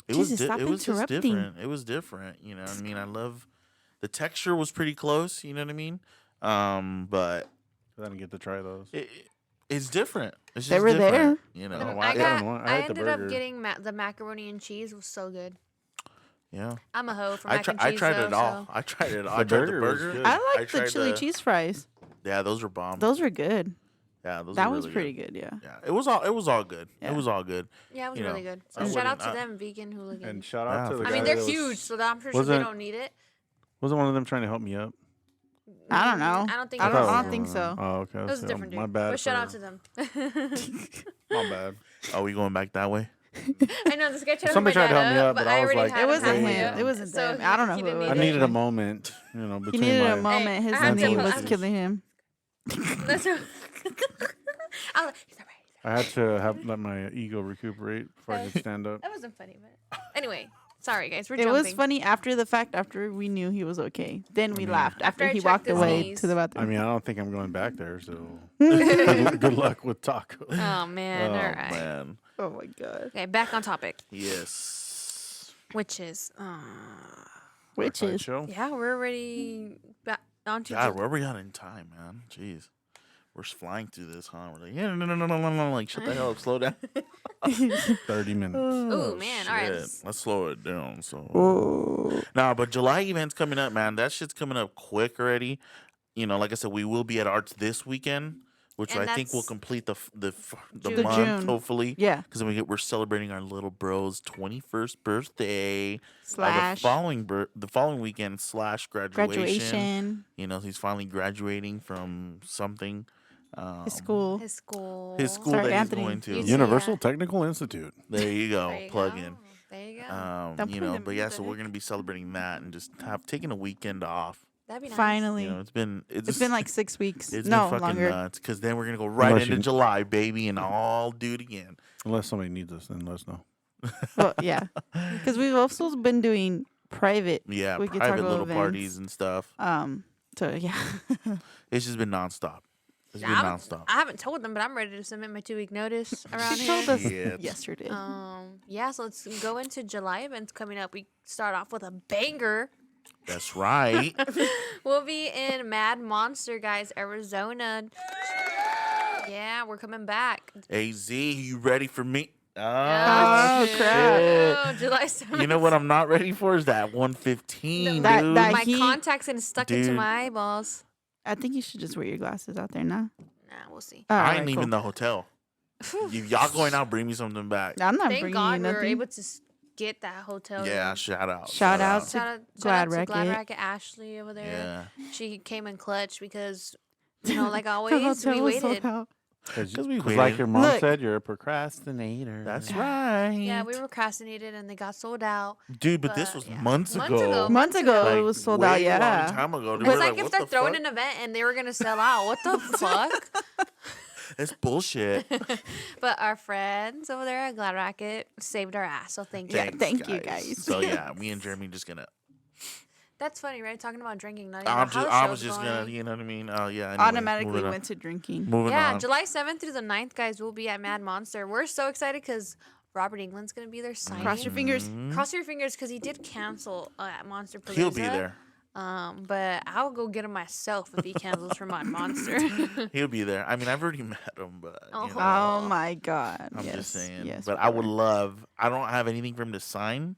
It was Jesus, stop it was just interrupting. different. It was different. You know what I mean? I love the texture was pretty close. You know what I mean? But I didn't get to try those. it's different. It's just They were different, there. You know? Oh, wow. I, I got, had one. I I had the ended up burger. getting the macaroni and cheese. It was so good. Yeah. I'm a hoe for I mac and I cheese. tried though, it all. so- I tried it all. The I tried the burger was burger. good. I I like the tried chili the- cheese fries. Yeah, those were bomb. Those were good. Yeah, those That were was really pretty good. good. Yeah. Yeah, it was all good. Yeah. It was all good. Yeah, it was You really know, good. I So shout out wouldn't- to them, vegan hooligans. And shout Yeah, out to the for I guy mean, that they're was- huge, so I'm pretty sure they wasn't- don't need it. Wasn't one of them trying to help me up? I don't know. I don't think I it don't, was I don't him. think so. Oh, okay. It was a So, different dude. My bad. But shout out for- to them. My bad. Are we going back that way? I know this guy tried to Somebody hook my tried to help dad me up, up, but but I I was already like, had It wasn't him. him. It wasn't them. I don't know who it was. I needed a actually. moment, He between needed my. a moment. His I have to knee put- was I'm- killing him. That's what- he's all right. I had to let my ego recuperate before I could stand up. That wasn't funny, but anyway, sorry guys, we're It jumping. was funny after the fact, after we knew he was okay. Then we mean- laughed After after I he checked walked his away knees. to the I bathroom. mean, I don't think I'm going back there, so good luck with tacos. Oh man, Oh all right. man. Oh my god. Okay, back on topic, Yes. which is, Witches. Show? yeah, we're already back onto. God, where are we at in time, man? Jeez. We're just flying through this, huh? We're like, yeah, no. Like, shut the hell up, slow down. 30 minutes. Oh man, all right. Shit. Let's slow it down. So, Oh. nah, but July events coming up, man. That shit's coming up quick already. You know, like I said, we will be at Arts this weekend, which And I think will that's complete the June. month, June. hopefully. Yeah. Because we're celebrating our little bro's 21st birthday. Slash The following weekend / graduation. You know, he's finally graduating from something. His school. His school. His school Sorry, that Anthony. he's going to. You- Universal Yeah. Technical Institute. There you go. There you Plug go. in. There you go. Don't You put know, them but in yeah, the so we're gonna be celebrating that and just taking a weekend off. That'd be nice. Finally. You know, it's been Like 6 weeks. it's No, been fucking longer. nuts because then we're gonna go right Unless into you- July, baby, and I'll do it again. Unless somebody needs us, then let us know. Well, yeah. Because we've also been doing private. Yeah, We could private talk little about parties events. and stuff. So yeah. It's just been nonstop. It's been I nonstop. haven't told them, but I'm ready to submit my 2-week notice around She here. told us Shit. yesterday. Yeah, so let's go into July events coming up. We start off with a banger. That's right. We'll be in Mad Monster, guys, Arizona. Yeah, we're coming back. AZ, you ready for me? Oh, shit. crap. Oh, July 7th. You know what I'm not ready for is that 115, That- dude. that- My He- contacts and stuck into Dude. my eyeballs. I think you should just wear your glasses out there now. Nah, we'll see. Oh, I alright, ain't leaving the hotel. If y'all going out, bring me something back. I'm not Thank bringing God you we were nothing. able to get that hotel Yeah, room. shout out. Shout out to Shout out Glad to Glad Racket. Racket Ashley over there. Yeah. She came in clutch because, you know, like The always, hotel we was sold waited. out. Because we like waited. your mom Look. said, you're a procrastinator. That's right. Yeah, we procrastinated and they got sold out. Dude, but this But, was yeah. months Months ago. ago. Months ago, Like, it was sold way out. long Yeah. time ago. It's We're like, what if they're the throwing fuck? an event and they were gonna sell out. What the fuck? That's bullshit. But our friends over there at Glad Racket saved our ass. So thank you. Yeah, thank you, guys. So yeah, me and Jeremy just gonna. That's funny, right? Talking about drinking. Not even I how the was show's just going. gonna, you know what I mean? Oh yeah. Anyway, Automatically moving on. went to drinking. Moving Yeah, on. July 7th through the 9th, guys, we'll be at Mad Monster. We're so excited because Robert England's gonna be there signing. Cross your fingers. Cross your fingers because he did cancel at Monster Palooza. He'll be there. But I'll go get him myself if he cancels for Mad Monster. He'll be there. I mean, I've already met him, but you know, Oh my god. I'm yes. just saying. Yes, but I would whatever. love. I don't have anything for him to sign,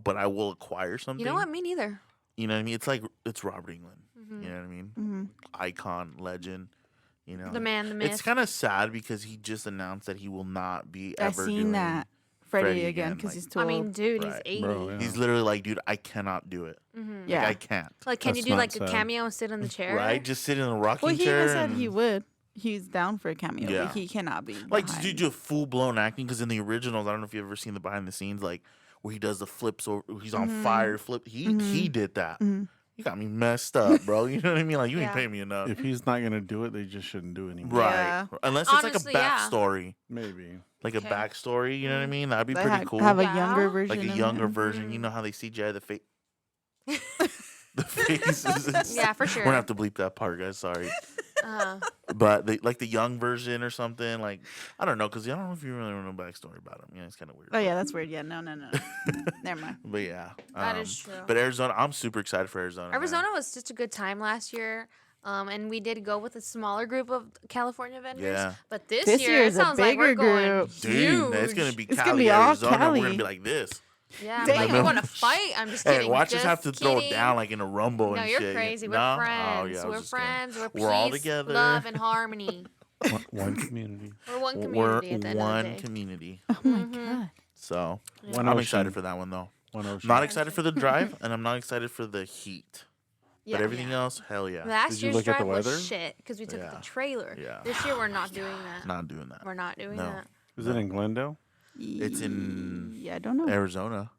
but I will acquire something. You know what? Me neither. You know what I mean? It's Robert England. You know what I mean? Icon, legend. You know, The man, the myth. It's kind of sad because he just announced that he will not be I ever seen doing that Freddie again because like- he's too I old. mean, dude, Right. he's 80. Bro, yeah. He's literally like, dude, I cannot do it. yeah. Like, I can't. Like, can That's you do not like a sad. cameo and sit in the chair? Right? Just sit in a rocking Well, he chair. even said and, he would. He's down for a cameo, Yeah. but he cannot be. like, behind. to do full blown acting because in the originals, I don't know if you've ever seen the behind the scenes, like where he does the flips or he's on fire flip. He did that. You got me messed up, bro. You know what I mean? Like, you ain't Yeah. paying me enough. If he's not gonna do it, they just shouldn't do it anymore. Right. Yeah. Unless it's Honestly, like a yeah. backstory. Maybe. Like Okay. a backstory, you know what I mean? That'd be Like, pretty cool. Have a Yeah. younger version. Like a of younger him. version. You know how they CGI the face? The faces. and Yeah, stuff. for sure. We're gonna have to bleep that part, guys. Sorry. But like the young version or something. Like, I don't know, because I don't know if you really know backstory about him. Yeah, it's kind of weird. Oh yeah, that's weird. Yeah, no. Never mind. But yeah. That is true. But Arizona, I'm super excited for Arizona. man. Arizona was such a good time last year. And we did go with a smaller group of California vendors. Yeah. But this This year, year it is a sounds like we're bigger going group. Dude, it's huge. gonna be It's Cali, gonna be all Arizona. We're Cali. gonna be like this. Yeah, Damn. like you want to fight? I'm just kidding. Hey, watch us just have to throw it kidding. down like in a rumble No, and you're shit. crazy. We're No? friends. Oh, yeah, I was We're just kidding. friends. We're We're all peace, together. love, and harmony. One community. We're one We're community at the end of one the day. community. Oh my god. So One I'm ocean. excited for that one though. One ocean. Not excited for the drive, and I'm not excited for the heat. Yeah. But everything else, hell yeah. Last Did you year's look at the drive was weather? shit because we took Yeah. the trailer. Yeah. This year we're not doing that. Not doing that. We're not doing No. that. Is it in Glendale? It's in Yeah, I don't know. Arizona.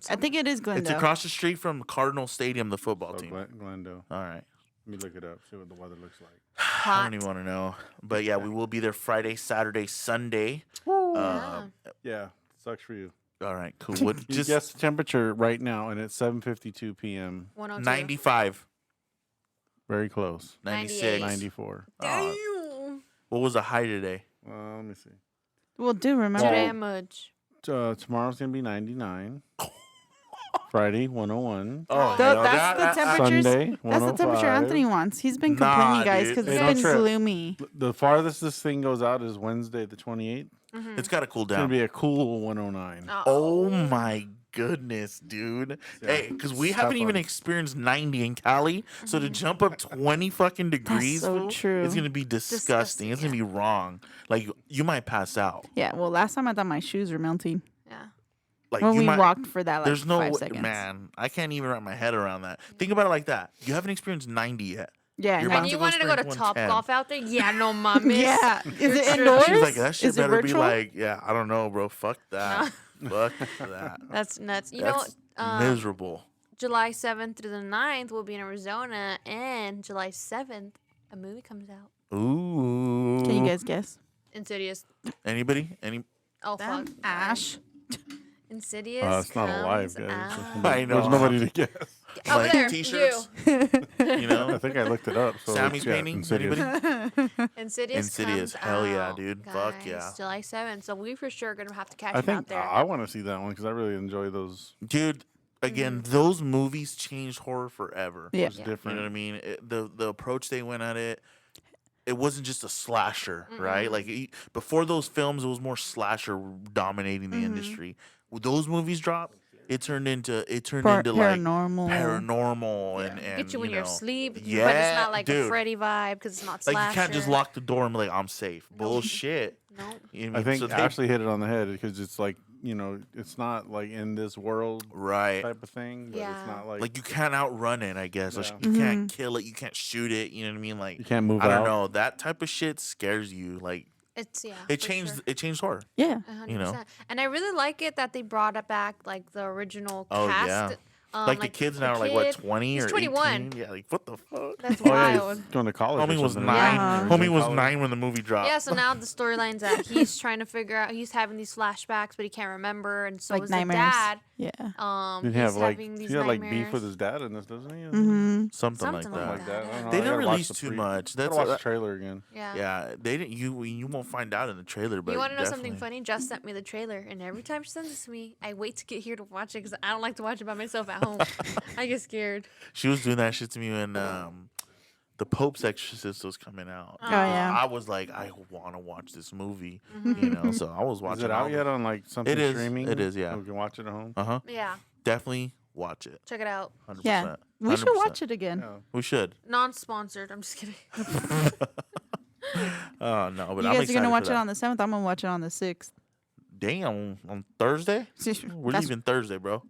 I think it is It's Glendale. across the street from Cardinal Stadium, the football Oh, team. Glendale. All right. Let me look it up. See what the weather looks like. I Hot. don't even want to know. But yeah, we will be there Friday, Saturday, Sunday. Yeah. Yeah, sucks for you. All right, cool. What, You just guess the temperature right now, and it's 7:52 p.m. 102. 95, Very close. 96. 94. Damn. What was the high today? Let me see. Well, do remember. Damage. Tomorrow's gonna be 99. Friday 101. Oh, Th- hell, that's the that- temperatures. Sunday That's the temperature 105. Anthony wants. He's been Nah, complaining, guys, dude. because Hey, it's don't been trip. gloomy. The farthest this thing goes out is Wednesday the 28th. It's got to cool It's gonna down. be a cool 109. Oh my goodness, dude. Yeah. Hey, because we Have haven't even fun. experienced 90 in Cali. So to jump up 20 fucking degrees, so fool, true. it's going to be disgusting. It's going to be wrong. Like, you might pass out. Yeah, well, last time I thought my shoes were melting Yeah. Like, when you we might, walked for that, like, there's no 5 way, seconds. man. I can't even wrap my head around that. Think about it like that. You haven't experienced 90 yet. Yeah, You're no. about And to you go wanted to go to sprint Top 110. Golf out there? Yeah, no mames. Yeah. Is it You're indoors? She's like, that shit Is it better be virtual? like, yeah, I don't know, bro. Fuck that. Fuck that. That's nuts. You That's know, miserable. July 7th through the 9th, we'll be in Arizona. And July 7th, a movie comes out. Ooh. Can you guys guess? Insidious. Anybody? Any? Oh, fuck. Ash. Insidious. It's not alive, comes guys. out. I know. There's nobody to guess. Over Like there, t-shirts? you. You know? I think I looked it up. So Sammy's it's, yeah, painting? Insidious. Anybody? Insidious. Insidious, Comes hell yeah, out, dude. Guys. Fuck yeah. July 7th. So we for sure gonna have to catch I him out think there. I want to see that one because I really enjoy those. Dude, again, those movies changed horror forever. Yeah. It's Yeah. You different. know what I mean? The approach they went at it, it wasn't just a slasher, right? Like before those films, it was more slasher dominating the industry. When those movies dropped, it turned into like Paranormal. paranormal and Get you when you're know, asleep, but it's yeah, not like dude. a Freddy vibe because it's not Like slasher. you can't just lock the door and be like, I'm safe. Bullshit. Nope. You know what I mean? think So they- Ashley hit it on the head because it's like it's not like in this world right. type of thing, but Yeah. it's not like Like you can't outrun it, I guess. Like, Yeah. you can't kill it. You can't shoot it. You know what I mean? Like you can't move I don't out. know. That type of shit scares you. Like It's it for changed. sure. It changed horror. Yeah. 100%. you know. And I really like it that they brought it back like the original Oh, cast. yeah. Like the kids now are like what, kid, 20 he's or 21. 18? Yeah, like what the fuck? That's Oh yeah, wild. he's going to college. Homie or was something, 9. Yeah. He's in Homie was college. 9 when the movie dropped. Yeah, so now the storyline's that he's trying to figure out. He's having these flashbacks, but he can't remember, and so Like is nightmares. the dad. Yeah. Did He's he have like having these he had like nightmares. beef with his dad in this, doesn't he? Mm-hmm. Something like Something that. like Like that. I don't know. They I didn't gotta watch release the too much. Gotta That's watch a- the trailer again. Yeah. Yeah, they didn't. You won't find out in the trailer, but You want to know something definitely. funny? Jess sent me the trailer, and every time she sends it to me, I wait to get here to watch it because I don't like to watch it by myself at home. I get scared. She was doing that shit to me when the Pope's Exorcist was coming out. Oh, yeah. I was like, I want to watch this movie, you know. So I was watching. Is it all out yet on like something It is. streaming? It is, yeah. We can watch it at home. Yeah, Definitely watch it. check it out. 100%. Yeah. We should watch it again. Yeah. We should. Non-sponsored. I'm just kidding. Oh no, but You I'm guys are excited gonna watch for it that. on the 7th. I'm gonna watch it on the 6th. Damn, on Thursday. We're That's- leaving Thursday, bro.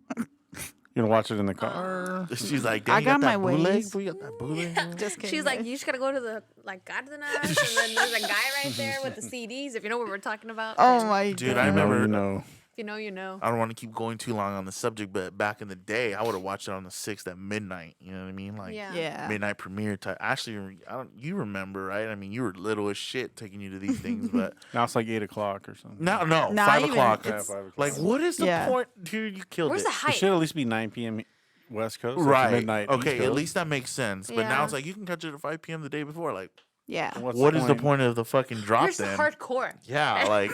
You gonna watch it in the car? She's like, I Damn, you got that my bootleg? ways. Fool? You got that bootleg? Just kidding. She's like, guys. you just gotta go to the Gardenas, and then there's a guy right there with the CDs. If you know what we're talking about. Oh then my Dude, god. I remember. You know. If you know, you know. I don't want to keep going too long on the subject, but back in the day, I would have watched it on the 6th at midnight. You know what I mean? Like Yeah. Yeah. midnight premiere type. Actually, you remember, right? I mean, you were little as shit taking you to these things, but Now it's like 8 o'clock or something. no, Not 5 even. o'clock. Yeah, It's- 5 o'clock. Like, what is the Yeah. point, dude? You killed Where's it. the It hype? should at least be 9 p.m. West Coast. so it's Right. midnight. East Okay, at Coast. least that makes sense. But now Yeah. it's like you can catch it at 5 p.m. the day before. Like, Yeah. what is the point of the fucking drop Where's the then? hardcore? Yeah, like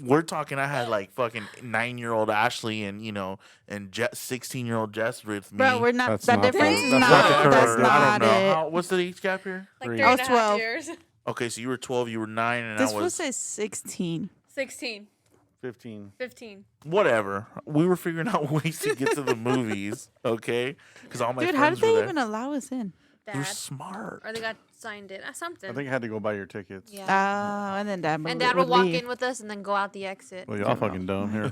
we're talking. I had like fucking 9-year-old Ashley and 16-year-old Jess with me. Bro, we're not. That's That not the- difference is that's not. not the That's curve. not I don't know. it. What's the age gap here? Like 3. 3 I and was a half 12. years. Okay, so you were 12, you were 9, and This I fool was says 16. 16, 15. 15. whatever. We were figuring out ways to get to the movies, okay? Because all my Dude, how friends did they were there. even allow us in? You're Dad, smart. or they got signed in, something. I think I had to go buy your tickets. Yeah. And then Dad And Dad would walk leave. in with us and then go out the exit. Well, y'all fucking dumb here.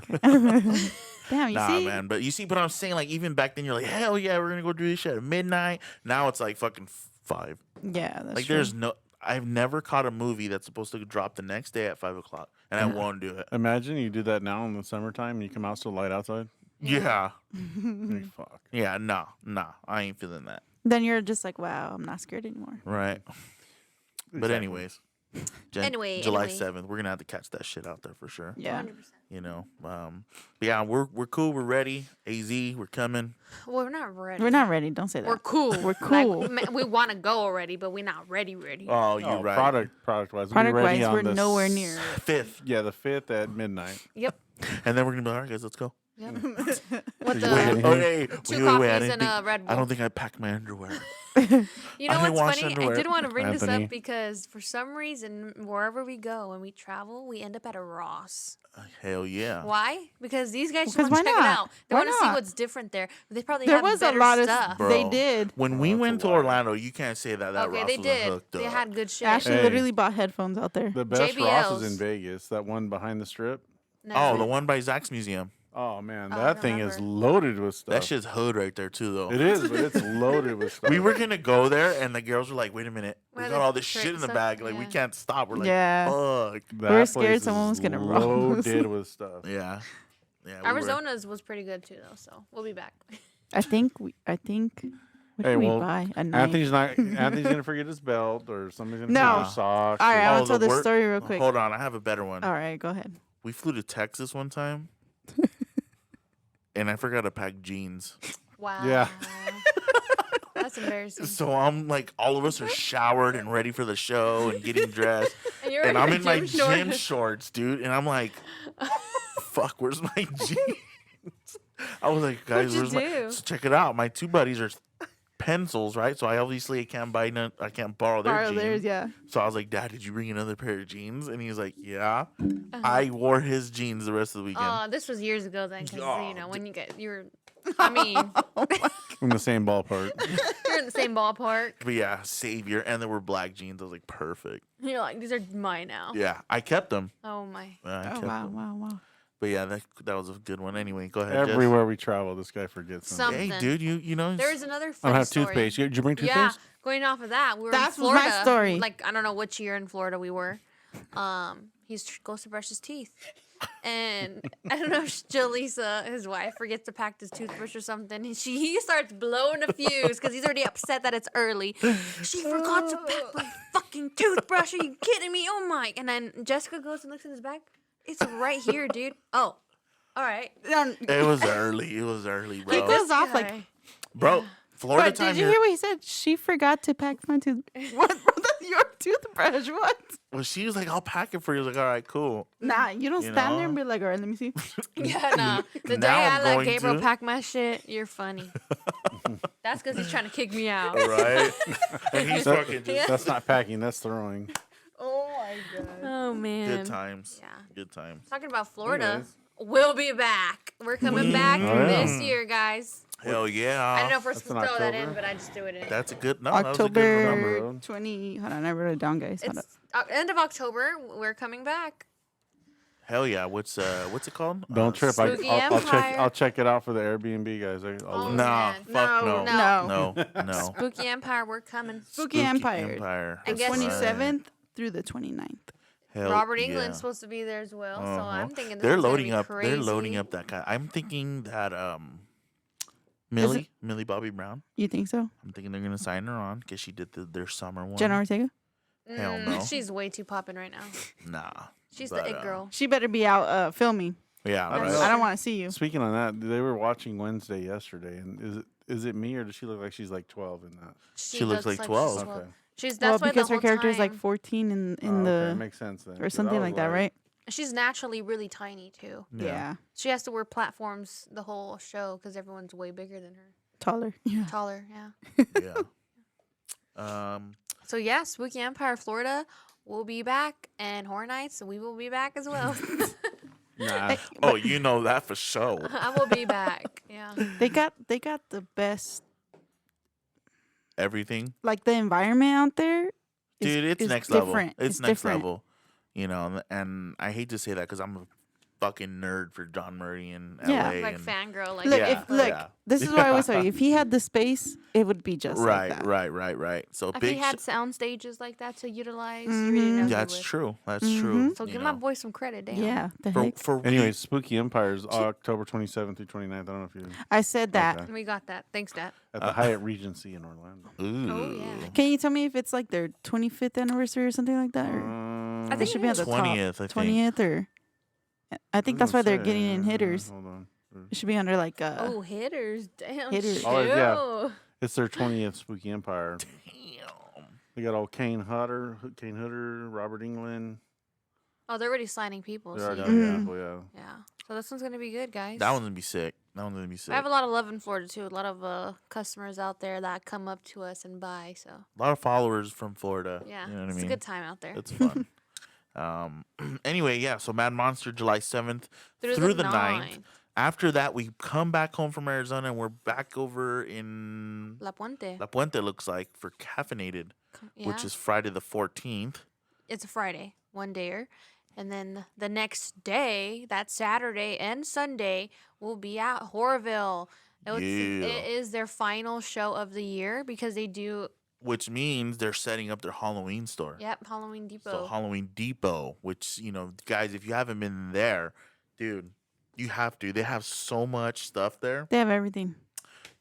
Damn, you Nah, see? man. But you see what I'm saying? Like, even back then, you're like, hell yeah, we're going to go do this shit at midnight. Now it's like fucking 5. Yeah, that's Like, true. there's no. I've never caught a movie that's supposed to drop the next day at 5 o'clock, and I won't do it. Imagine you do that now in the summertime and you come out still light outside. Yeah. Like, fuck. Yeah, nah, I ain't feeling that. Then you're just like, wow, I'm not scared anymore. Right. But Exactly. anyways, Anyway, July anyway. 7th, we're gonna have to catch that shit out there for sure. Yeah. 100%. You know, but yeah, we're cool. We're ready. AZ, we're coming. Well, we're not ready. We're not ready. Don't say that. We're cool. We're Like, cool. we want to go already, but we're not ready. Oh, you're right. Product wise, Product-wise, we're nowhere near. 5th, Yeah, the 5th at midnight. Yep. and then we're gonna be like, all right, guys, let's go. Yep. Did With you the wait? Okay, two I coffees didn't and a think, Red I Bull. don't think I packed my underwear. You know I didn't what's wash funny? I underwear. did want to bring this Anthony. up because for some reason, wherever we go and we travel, we end up at a Ross. Hell yeah. Why? Because these guys just Because want to why check it not? out. They Why want to see not? what's different there. They probably There have was a better lot of stuff. Bro. They did. When we that's went a to lie. Orlando, you can't say that Okay, Ross they wasn't did. hooked They up. had good shit. Ashley Hey. literally bought headphones out there. The best Ross JBLs. is in Vegas. That one behind the strip. No. Oh, the one by Zach's museum. Oh man, Oh, I that don't thing is remember. loaded with stuff. That shit's hood right there too, though. It is, but it's loaded with stuff. We were gonna go there, and the girls were like, "Wait a minute, we Why got the all this trick shit in the stuff? bag. Like, we Yeah. can't stop." We're like, Yeah. "Fuck." That We're scared place someone is was gonna rob us. loaded with stuff. Yeah, yeah. Arizona's was pretty good too, though. So we'll be back. I think. What Hey, did we well, buy? A knife. Anthony's gonna forget his belt, or somebody's gonna No. forget their socks. All right, or- I'm Oh, gonna tell the this wor- story real quick. Hold on, I have a better one. All right, go ahead. We flew to Texas one time, and I forgot to pack jeans. Wow. Yeah. That's embarrassing. So I'm like, all of us are showered and ready for the show and getting dressed, And you're and I'm your in my gym gym shorts. shorts, dude, and I'm like, "Fuck, where's my jeans?" I was like, "Guys, What'd you where's my?" do? So check it out. My two buddies are pencils, right? So I obviously can't buy none. I can't borrow their Borrow jeans. theirs, yeah. So I was like, "Dad, did you bring another pair of jeans?" And he's like, "Yeah." Uh-huh. I wore his jeans the rest of the weekend. Oh, this was years ago then, because Oh, you know when you're. I mean, in the same ballpark. you're in the same ballpark. But yeah, savior, and there were black jeans. I was like, perfect. You're like, these are mine now. Yeah, I kept them. Oh my. I Oh kept wow, them. wow. But yeah, that was a good one. Anyway, go ahead. Jess. Everywhere we travel, this guy forgets something. Hey, Something. dude, you know. There was another I funny don't have story. toothpaste. Did you bring toothpaste? Yeah, going off of that, we were That's in my Florida. story. Like I don't know which year in Florida we were. Goes to brush his teeth, and I don't know if Jaleesa, his wife, forgets to pack his toothbrush or something. And he starts blowing a fuse because he's already upset that it's early. She forgot to pack my fucking toothbrush. Are you kidding me? Oh my! And then Jessica goes and looks in his bag. It's right here, dude. Oh, all right. It was early. It was early, He bro. goes off like, Guy. Bro, Florida but time did you here. hear what he said? She forgot to pack my tooth. What? That's your toothbrush? What? Well, she was like, "I'll pack it for you." I was like, "All right, cool." Nah, you don't You stand there know? and be like, all right, let me see. Yeah, nah. The day Now I I'm let going Gabriel to. pack my shit, you're funny. That's because he's trying to kick me out. Right? And he's fucking just That's not packing. That's throwing. Oh my god. Oh man. good times. Yeah. Good times. Talking about Florida, Anyways. we'll be back. We're coming back Oh, yeah. this year, guys. Hell yeah. I don't know if we're That's supposed to in throw that in, October? but I just threw it in. That's a good. No, that was a good October number. 20. Hold on, I wrote it down, guys. Hold It's end of October. We're coming back. Hell yeah. What's it called? Don't trip. Spooky I'll check. Empire. I'll check it out for the Airbnb guys. I'll Oh, look. Nah, man. fuck no. No. No, no. Spooky Empire, we're coming. Spooky Empire. Empire. And That's guess right. 27th through the 29th. Hell Robert yeah. England's supposed to be there as well, so Uh-huh. I'm thinking this they're one's gonna loading be up. Crazy. They're loading up that guy. I'm thinking that Millie Bobby Brown. You think so? I'm thinking they're gonna sign her on because she did their summer one. Jenna Ortega? Hell no. She's way too popping right now. Nah. She's But, the it girl. She better be out filming. Yeah, I don't right. know. I don't want to see you. Speaking on that, they were watching Wednesday yesterday, and is it me or does she look like she's like 12 in that? She looks like she's 12. Okay. She's Well, that's why because the her whole character is like time- 14 in Oh, the okay. Makes sense then. or 'cause something I like was that, right? She's naturally really tiny too. Yeah. She has to wear platforms the whole show because everyone's way bigger than her, Taller. Yeah. taller. Yeah. Yeah. So yeah, Spooky Empire, Florida. We'll be back, and Horror Nights. We will be back as well. Nah. Oh, you know that for sure. I will be back. Yeah. They got the best everything. Like the environment out there, Dude, it's is next level. different. It's next different. level. You know, and I hate to say that because I'm a fucking nerd for John Murray and Yeah. LA. Like and, fangirl. Like Look, Yeah, look, this is what I always tell you. If he had the space, it would be just right, like that. right. So if big. he had sound stages like that to utilize, you really know he That's would. true. That's true. So you give know. my boy some credit, damn. Yeah, the For, heck. for Anyways, Spooky Empire is October 27th through 29th. I don't know if you I said that. Okay. We got that. Thanks, Dad. at the Hyatt Regency in Orlando. Oh, yeah. Can you tell me if it's like their 25th anniversary or something like that? Or I it think should it be on is. the 20th, I top. think. 20th or I think that's why they're getting in hitters. Hold on. It should be under like Oh, hitters. Damn. Hitters. Oh, yeah. chill. It's their 20th Spooky Empire. Damn. They got old Kane Hodder, Robert England. Oh, they're already signing people. They're So already yeah. on Mhm. people, yeah. Yeah. So this one's going to be good, guys. That one's gonna be sick. That one's gonna be sick. I have a lot of love in Florida, too. A lot of customers out there that come up to us and buy. So, A lot of followers from Florida. yeah. You know what It's I mean? a good time out there. It's fun. Anyway, yeah. So Mad Monster, July 7th Through the 9th. 9th. After that, we come back home from Arizona and we're back over in La Puente. La Puente, looks like, for Caffeinated, Yeah. which is Friday the 14th. It's a Friday, one dayer. And then the next day, that Saturday and Sunday, we'll be at Horrorville. Yeah. It is their final show of the year because they do, Which means they're setting up their Halloween store. yep, Halloween Depot. So Halloween Depot, which, guys, if you haven't been there, dude, you have to. They have so much stuff there. They have everything.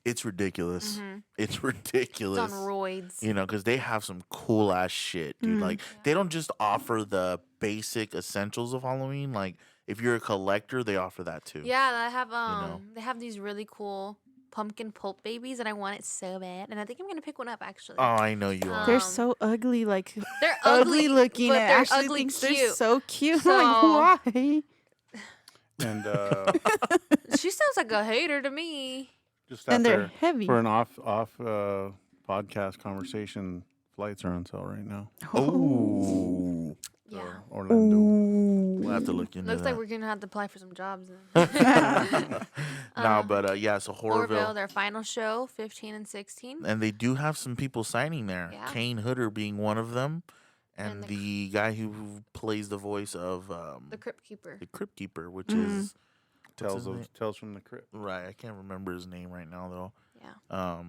It's ridiculous. Mhm. It's It's ridiculous. on roids. Because they have some cool ass shit, dude. Mhm. Like, they don't just offer the basic essentials of Halloween. Like, if you're a collector, they offer that too. Yeah, I have know. they have these really cool pumpkin pulp babies, and I want it so bad. And I think I'm gonna pick one up actually. Oh, I know you are. They're Um, so ugly, like They're ugly looking. but and they're Ashley ugly thinks cute. they're so cute. So- I'm like, why? And She sounds like a hater to me. just out And they're there heavy. for an off podcast conversation, flights are on sale right now. Oh. to Yeah. Orlando. We'll have to look into Looks that. like we're gonna have to apply for some jobs then. No, but yeah, so Orville, Horrorville. their final show, 15 and 16. And they do have some people signing there. Yeah. Kane Hooder being one of them. And And the guy who plays the voice of The Crypt Keeper. the Crypt Keeper, which Mhm. is Tales his name? from the crypt. right. I can't remember his name right now though. Yeah.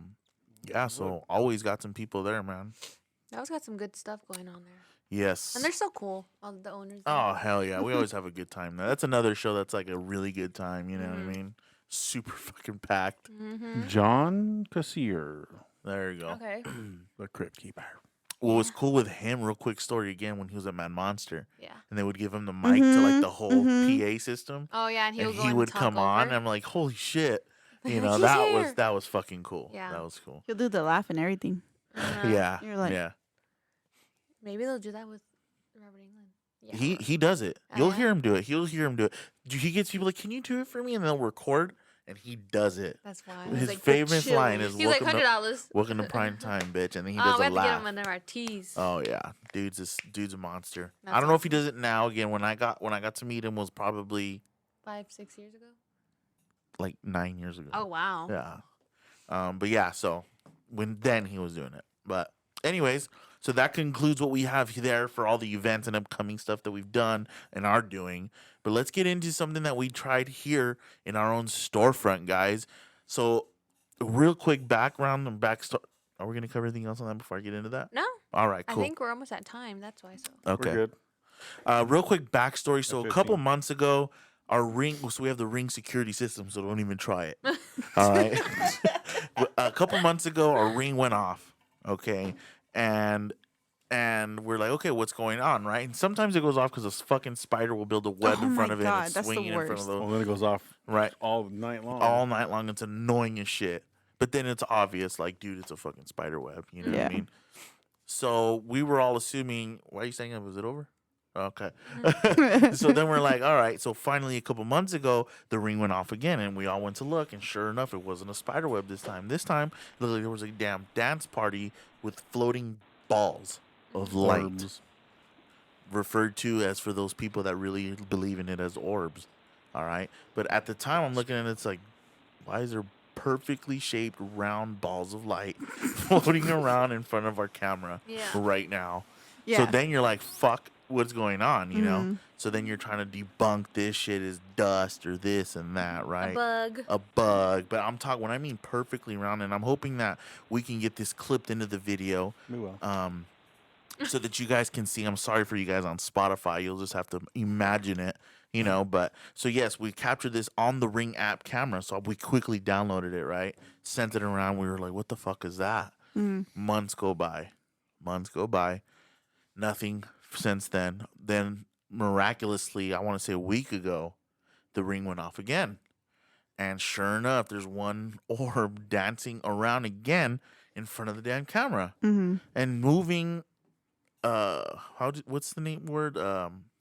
Yeah, so always got some people there, man. That was got some good stuff going on there. Yes. And they're so cool, all the owners. there. Oh hell yeah, we always have a good time. That's another show that's like a really good time. You know what I Mhm. mean? Super fucking packed. Mm-hmm. John Cassier, There you go. Okay. the crypt keeper. What was cool with him? Real quick story again when he was at Mad Monster, Yeah. and they would give him the mic to like Mhm, the whole mhm. PA system, Oh yeah, and he and would, go he and would talk come on. over. And I'm like, holy shit! You know He's that here. was fucking cool. Yeah. That was cool. He'll do the laugh and everything. Uh, Yeah. You're like- yeah. Maybe they'll do that with Robert England. Yeah. He does it. Oh, You'll yeah? hear him do it. He'll hear him do it. He gets people like, "Can you do it for me?" And they'll record, and he does it. That's why. His like, famous chill. line is, He's like "Welcome to- $100. Welcome to prime time, bitch, and then he Oh, does we a have to get him laugh. when they're our tees. Oh yeah, dude's a monster. I That's don't know if he does it now. Again, when I got to meet him was probably 5-6 years ago. like 9 years ago. Oh wow. Yeah. But yeah, so then he was doing it. But anyways, so that concludes what we have there for all the events and upcoming stuff that we've done and are doing. But let's get into something that we tried here in our own storefront, guys. So real quick background and backstory. Are we gonna cover anything else on that before I get into that? No, All right, I cool. think we're almost at time. That's why. So. Okay. We're good. Real quick backstory. So a At couple 15. months ago, our Ring. So we have the Ring security system. So don't even try it. All right. A couple months ago, our Ring went off. Okay, and we're like, okay, what's going on, right? And sometimes it goes off because a fucking spider will build a web Oh in front my of it God, and that's the swing it in front of worst. the Well, then it goes off right all night long. all night long. It's annoying as shit. But then it's obvious, like, dude, it's a fucking spider web. You know what I Yeah. mean? So we were all assuming. Why are you saying that? Was it over? Okay. So then we're like, all right. So finally, a couple months ago, the Ring went off again, and we all went to look, and sure enough, it wasn't a spider web this time. This time, it looked like there was a damn dance party with floating balls of light, Orbs. referred to as, for those people that really believe in it, as orbs. All right. But at the time, I'm looking at it, it's like, why is there perfectly shaped round balls of light floating around in front of our camera Yeah. right now. Yeah. So then you're like, fuck, what's going on, you know? Mm-hmm. So then you're trying to debunk this shit is dust or this and that, right? A bug. A bug. But I'm talking, when I mean perfectly round, and I'm hoping that we can get this clipped into the video. We will. So that you guys can see. I'm sorry for you guys on Spotify. You'll just have to imagine it, you know. But so yes, we captured this on the Ring app camera. So we quickly downloaded it, right? Sent it around. We were like, "What the fuck is that?" Months go by. Nothing since then. Then miraculously, I want to say a week ago, the ring went off again, and sure enough, there's one orb dancing around again in front of the damn camera and moving. What's the name word?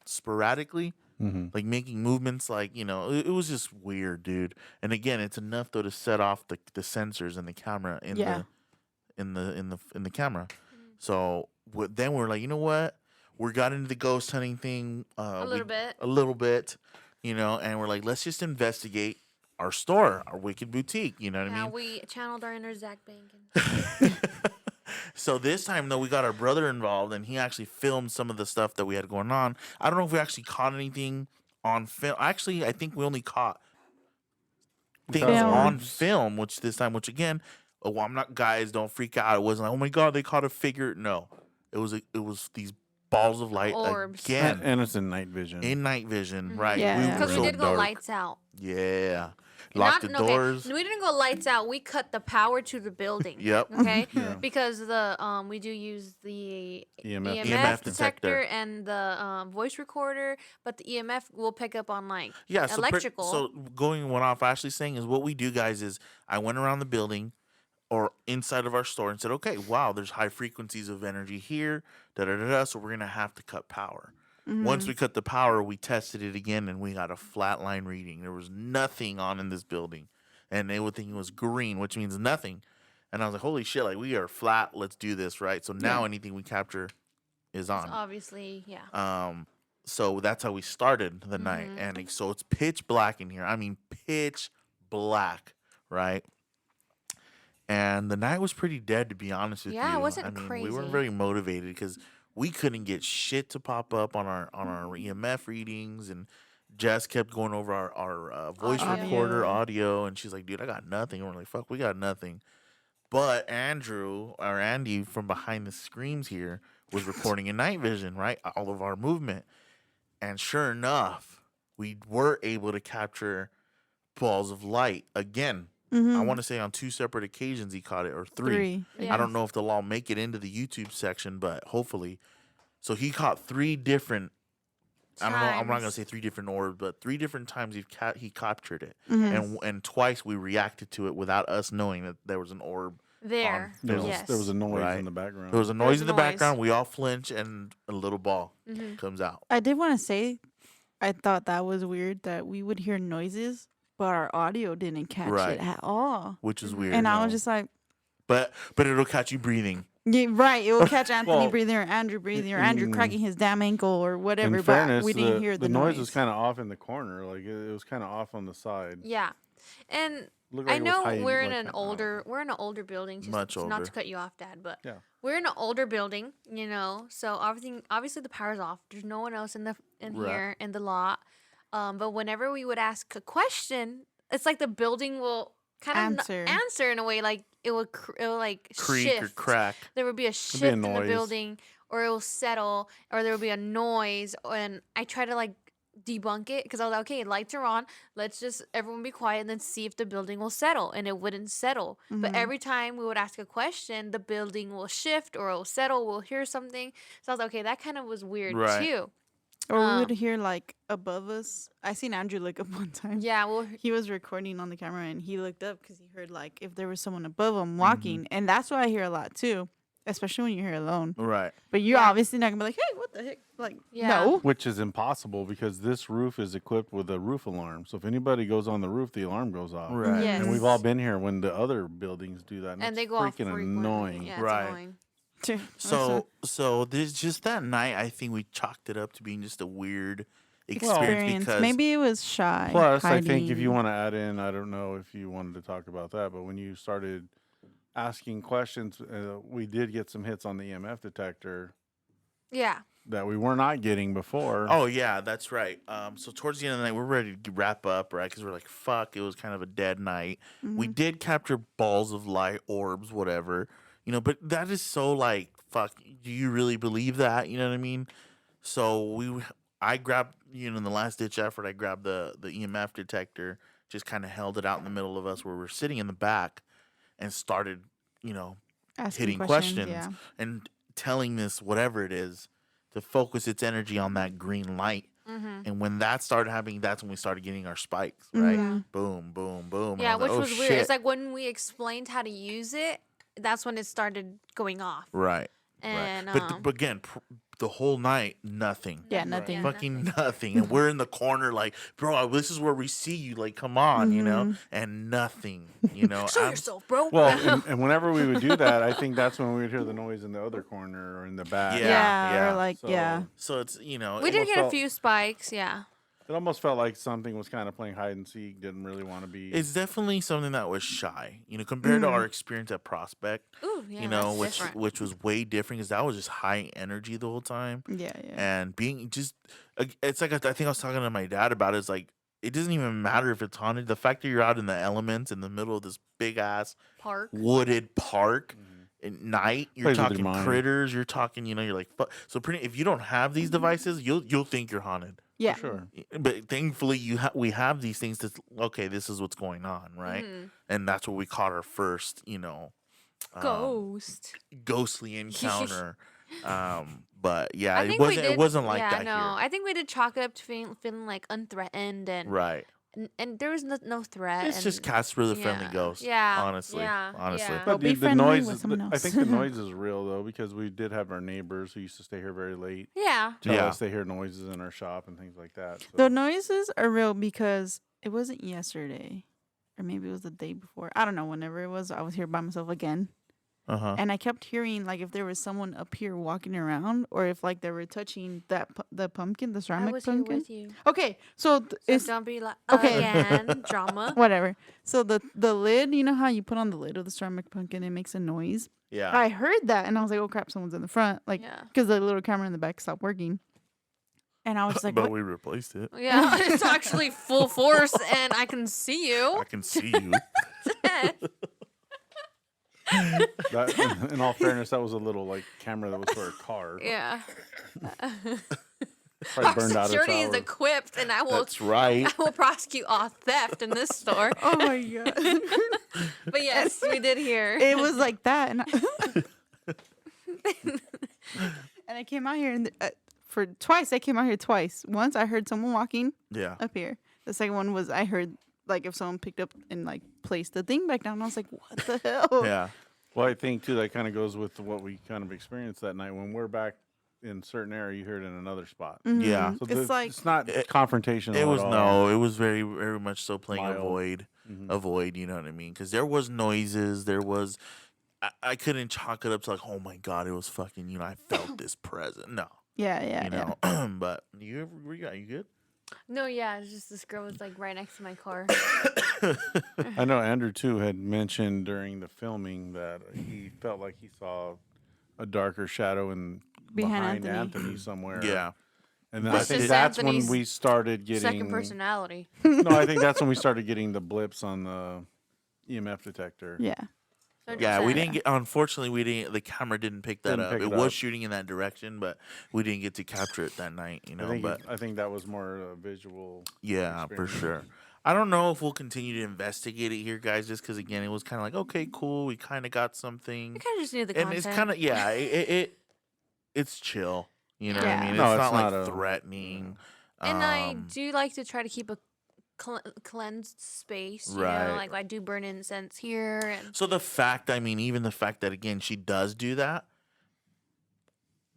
Sporadically, like making movements, like, you know, it was just weird, dude. And again, it's enough though to set off the sensors in the camera in the camera. So then we're like, you know what? We got into the ghost hunting thing A little bit, you know, and we're like, let's just investigate our store, our Wicked Boutique. You know what I Yeah, mean? we channeled our inner Zach Bacon. So this time, though, we got our brother involved, and he actually filmed some of the stuff that we had going on. I don't know if we actually caught anything on film. Actually, I think we only caught things on film, which again, oh, I'm not, guys, don't freak out. It wasn't like, oh my God, they caught a figure. No, it was these balls of light Orbs. again. And it's in night vision. In night vision, right? Yeah. Because we so did go dark. lights out. Yeah. Lock the doors. Okay, we didn't go lights out. We cut the power to the building. Yep. Okay. Yeah. Because the we do use the EMF EMF detector. detector and the voice recorder, but the EMF will pick up on like Yeah, electrical. So going what off Ashley's saying is what we do, guys, is I went around the building or inside of our store and said, okay, wow, there's high frequencies of energy here, so we're gonna have to cut power. Once we cut the power, we tested it again and we got a flat line reading. There was nothing on in this building, and they would think it was green, which means nothing. And I was like, holy shit, like, we are flat. Let's do this, right? So now anything we capture is on. Obviously, yeah. So that's how we started the night, and so it's pitch black in here. I mean, pitch black, right? And the night was pretty dead, to be honest with you. Yeah, it wasn't I mean, crazy. we weren't very motivated because we couldn't get shit to pop up on our EMF readings, and Jess kept going over our voice Audio. recorder audio, and she's like, "Dude, I got nothing." And we're like, "Fuck, we got nothing." But Andy from behind the screens here was recording in night vision, right? All of our movement. And sure enough, we were able to capture balls of light again. I want to say on 2 separate occasions he caught it, or 3. Yeah. I don't know if they'll all make it into the YouTube section, but hopefully. So he caught 3 different, I don't know, I'm not going to say 3 different orbs, but 3 different times he captured it. And twice we reacted to it without us knowing that there was an orb. There. There was, Yes. there was a noise Right. in the background. There was a noise in the noise. background. We all flinch, and a little ball comes out. I did want to say, I thought that was weird that we would hear noises, but our audio didn't catch Right. it at all. Which is weird. And I was just like, But it'll catch you breathing. yeah, right. It will catch Anthony Well, breathing or Andrew breathing or Andrew cracking his damn ankle or whatever. In But fairness, we didn't hear the noise was kind of off in the corner. Like it was kind of off on the side. Yeah. And Looked like I it was know high, we're in like, an I don't know. older building. Just Much not older. to cut you off, Dad, but Yeah. we're in an older building, you know. So obviously the power's off. There's no one else in Right. here in the lot. But whenever we would ask a question, it's like the building will kind of answer in a way, like it will like Creak shift. or crack. There would be a be shift a in the noise. building, or it will settle, or there will be a noise. And I try to like debunk it because I was like, okay, lights are on. Let's just everyone be quiet and then see if the building will settle. And it wouldn't settle. But every time we would ask a question, the building will shift or it will settle. We'll hear something. So I was like, okay, that kind of was weird Right. too. Or we would hear like above us. I seen Andrew look up one time. Yeah, well, He was recording on the camera and he looked up because he heard like if there was someone above him walking. And that's what I hear a lot too, especially when you're here alone. Right. But you're Yeah. obviously not going to be like, hey, what the heck? Like, Yeah. no. Which is impossible because this roof is equipped with a roof alarm. So if anybody goes on the roof, the alarm goes off. Right. Yes. And we've all been here when the other buildings do that. and it's they go off freaking frequently. annoying. Yeah, it's Right. annoying. So there's just that night, I think we chalked it up to being just a weird experience because Maybe it was shy. Plus, I think if you hiding. want to add in, I don't know if you wanted to talk about that, but when you started asking questions, we did get some hits on the EMF detector Yeah. that we were not getting before. Oh yeah, that's right. So towards the end of the night, we're ready to wrap up, right? Because we're like, fuck, it was kind of a dead night. We Mhm. did capture balls of light, orbs, whatever, but that is so like, fuck. Do you really believe that? You know what I mean? So I grabbed, in the last ditch effort, I grabbed the EMF detector, just kind of held it out in the middle of us where we're sitting in the back, and started, you know, Asking hitting questions. questions Yeah. and telling this whatever it is to focus its energy on that green light. Mm-hmm. And when that started happening, that's when we started getting our spikes, right? Mhm. Boom, boom, boom. And I Yeah, was like, which oh was weird. shit. It's like when we explained how to use it, that's when it started going off. Right. And Right. But again, the whole night, nothing. Yeah, nothing. Yeah, Fucking nothing. And we're in the corner like, bro, this is where we see you. Like, come on, Mhm. and nothing, show yourself, bro. Well, and whenever we would do that, I think that's when we would hear the noise in the other corner or in the back. Yeah. Yeah. Or like, So yeah. So it's, we did almost get a felt- few spikes. Yeah. It almost felt like something was kind of playing hide and seek, didn't really want to be. it's definitely something that was shy, compared to Mhm. our experience at Prospect, Ooh, yeah. That's different. which was way different because that was just high energy the whole time. Yeah. Yeah. And being just, it's like, I think I was talking to my dad about it. It's like, it doesn't even matter if it's haunted. The fact that you're out in the elements in the middle of this big ass Park. wooded park Mhm. at night, you're Plays with your talking mind. critters, you're talking, you're like, fuck. So if you don't have these devices, you'll think you're haunted. Yeah. For sure. But thankfully, we have these things to, okay, this is what's going on, right? Mhm. And that's what we caught our first, Ghost. ghostly encounter. But yeah, I it think we wasn't did. it wasn't like yeah, that no. here. I think we did chalk it up to feeling like unthreatened Right. and there was no threat. It's just and- Casper the Friendly yeah, Ghost. yeah, Honestly. yeah, Honestly. yeah. But be the friendly noise with is, someone I else. think the noise is real though, because we did have our neighbors who used to stay here very late Yeah. tell Yeah. us they hear noises in our shop and things like that. So. The noises are real because it wasn't yesterday, or maybe it was the day before. I don't know. Whenever it was, I was here by myself again, Uh-huh. and I kept hearing like if there was someone up here walking around, or if like they were touching the pumpkin, the I ceramic was here pumpkin. with you. Okay, so So it's don't be like okay. again drama. whatever. So the lid, you know how you put on the lid of the ceramic pumpkin, it makes a noise. Yeah. I heard that, and I was like, "Oh crap, someone's in the front!" Like, Yeah. because the little camera in the back stopped working, and I was just like, But what? we replaced it. Yeah, it's actually full force, and I can see you. I can see you. That, in all fairness, that was a little like camera that was for a car. Yeah. Probably Our burned out its security is hour. equipped, and I will That's right. I will prosecute all theft in this store. Oh my god! But yes, we did hear. It was like that, and and I came out here and for twice. I came out here twice. Once I heard someone walking Yeah. up here. The second one was I heard like if someone picked up and like placed the thing back down. I was like, what the hell? Yeah. Well, I think too that kind of goes with what we kind of experienced that night. When we're back in certain area, you hear it in another spot. Mhm. Yeah. So It's like it's not It- confrontational. It was at all. it was very, very much so playing Mild. avoid. Mhm. Avoid, you know what I mean? Because there was noises, there was, I couldn't chalk it up to like, oh my god, it was fucking, I felt this present. No, yeah, yeah, you yeah. know. But are you good? No, yeah, it's just this girl was like right next to my car. I know Andrew too had mentioned during the filming that he felt like he saw a darker shadow behind Anthony. Anthony somewhere. Yeah. And then But I think it's that's Anthony's when we started getting Second personality. No, I think that's when we started getting the blips on the EMF detector. Yeah. Yeah, we 100%. didn't get. Unfortunately, we didn't. The camera didn't pick that Didn't up. pick It it was up. shooting in that direction, but we didn't get to capture it that night. I think that was more visual. Yeah, for experience. sure. I don't know if we'll continue to investigate it here, guys. Just because again, it was kind of like, okay, cool. We kind of got something, I kind of just knew the and content. it's kind of it's chill. You know what Yeah. I mean? No, it's it's not like not a- threatening. And I Um, do like to try to keep a cleansed space. You Right. know, like I do burn incense here. And So even the fact that again she does do that,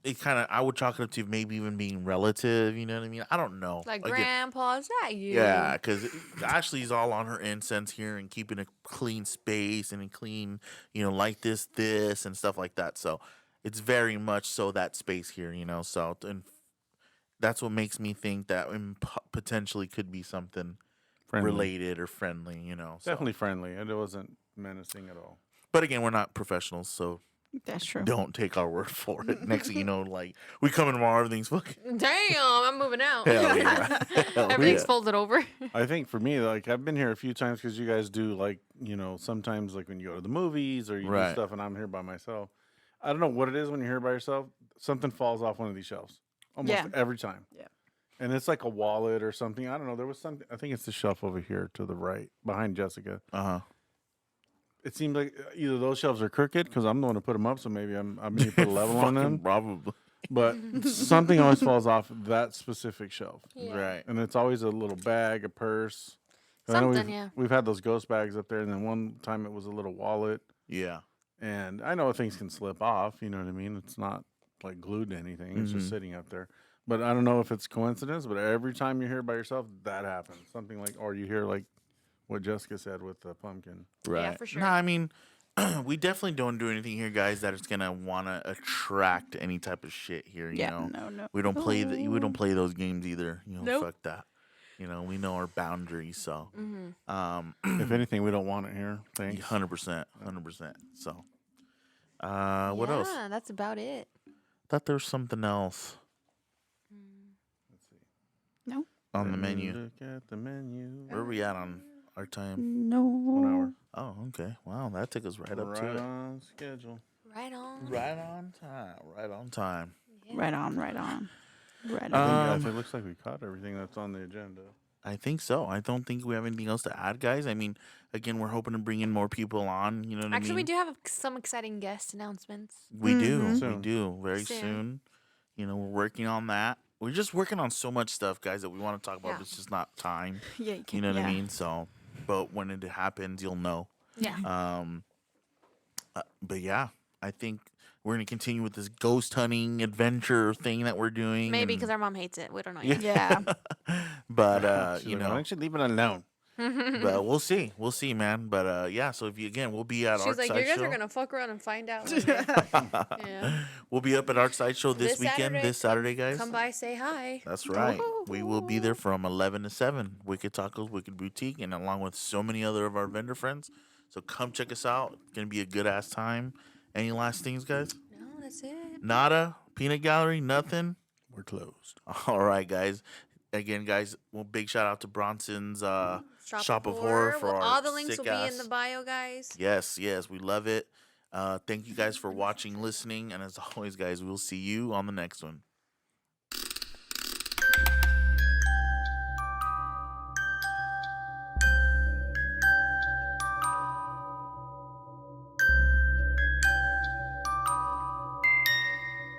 it kind of I would chalk it up to maybe even being relative. You know what I mean? I don't know. like, Again, Grandpa, is that you? yeah, because Ashley's all on her incense here and keeping a clean space and a clean, like this and stuff like that. So it's very much so that space here, So that's what makes me think that potentially could be something Friendly. related or friendly, you know. So. Definitely friendly, and it wasn't menacing at all. But again, we're not professionals, so That's true. don't take our word for it. Next thing you know, like we come in tomorrow, everything's fucking Damn, I'm moving out. hell yeah. Hell Everything's yeah. folded over. I think for me, like I've been here a few times because you guys do like sometimes like when you go to the movies or you Right. do stuff, and I'm here by myself. I don't know what it is when you're here by yourself. Something falls off one of these shelves almost Yeah. every time. Yeah. And it's like a wallet or something. I don't know. There was something. I think it's the shelf over here to the right behind Jessica. Uh-huh. It seems like either those shelves are crooked because I'm the one to put them up, so maybe I need to put a level on them. Probably. But something always falls off that specific shelf, Yeah. Right. and it's always a little bag, a purse. 'Cause I know Something, yeah. we've had those ghost bags up there, and then one time it was a little wallet. Yeah. And I know things can slip off. You know what I mean? It's not like glued to anything. It's just Mhm. sitting up there. But I don't know if it's coincidence. But every time you're here by yourself, that happens. Something like, or you hear like what Jessica said with the pumpkin. Right. for sure. No, I mean, we definitely don't do anything here, guys, that is gonna want to attract any type of shit here. You Yeah. know, No. we don't play we don't play those games either. You know, Nope. fuck that. You know, we know our boundaries. So, If anything, we don't want it here. Thanks. 100%, 100%. So, what else? Yeah, that's about it. Thought there was something else No. on the menu. Look at the menu. Where are we at on our time? No. 1 hour. Oh, okay. Wow, that took us right up to Right it. on schedule. Right on. Right on time. Right on time. Right on. Right on. Right on. I think it looks like we caught everything that's on the agenda. I think so. I don't think we have anything else to add, guys. I mean, again, we're hoping to bring in more people on. You know what Actually, I we mean? do have some exciting guest announcements. We do. We Soon. do. Very Soon. soon. You know, we're working on that. We're just working on so much stuff, guys, that we want to talk about. Yeah. But it's just not time. Yeah. You, You know what I mean? So, but when it happens, you'll know. Yeah. But yeah, I think we're gonna continue with this ghost hunting adventure thing that we're doing. Maybe and- because our mom hates it. We don't know yet. Yeah. but She's you like, know, why don't you leave it alone? but we'll see. We'll see, man. But yeah, so if you again, we'll be at She's like, Artside you guys Show. are gonna fuck around and find out. one day." Yeah. We'll be up at Artside Show this This weekend, Saturday, this Saturday, guys. Come by, say hi. That's right. We will be there from 11 to 7. Wicked Tacos, Wicked Boutique, and along with so many other of our vendor friends. So come check us out. It's going to be a good ass time. Any last things, guys? No, that's it. Nada? Peanut Gallery? Nothing? We're closed. All right, guys. Again, guys, well, big shout out to Bronson's Shop of Horror for Well, our all the links will be sick-ass- in the bio, guys. Yes, we love it. Thank you guys for watching, listening, and as always, guys, we'll see you on the next one.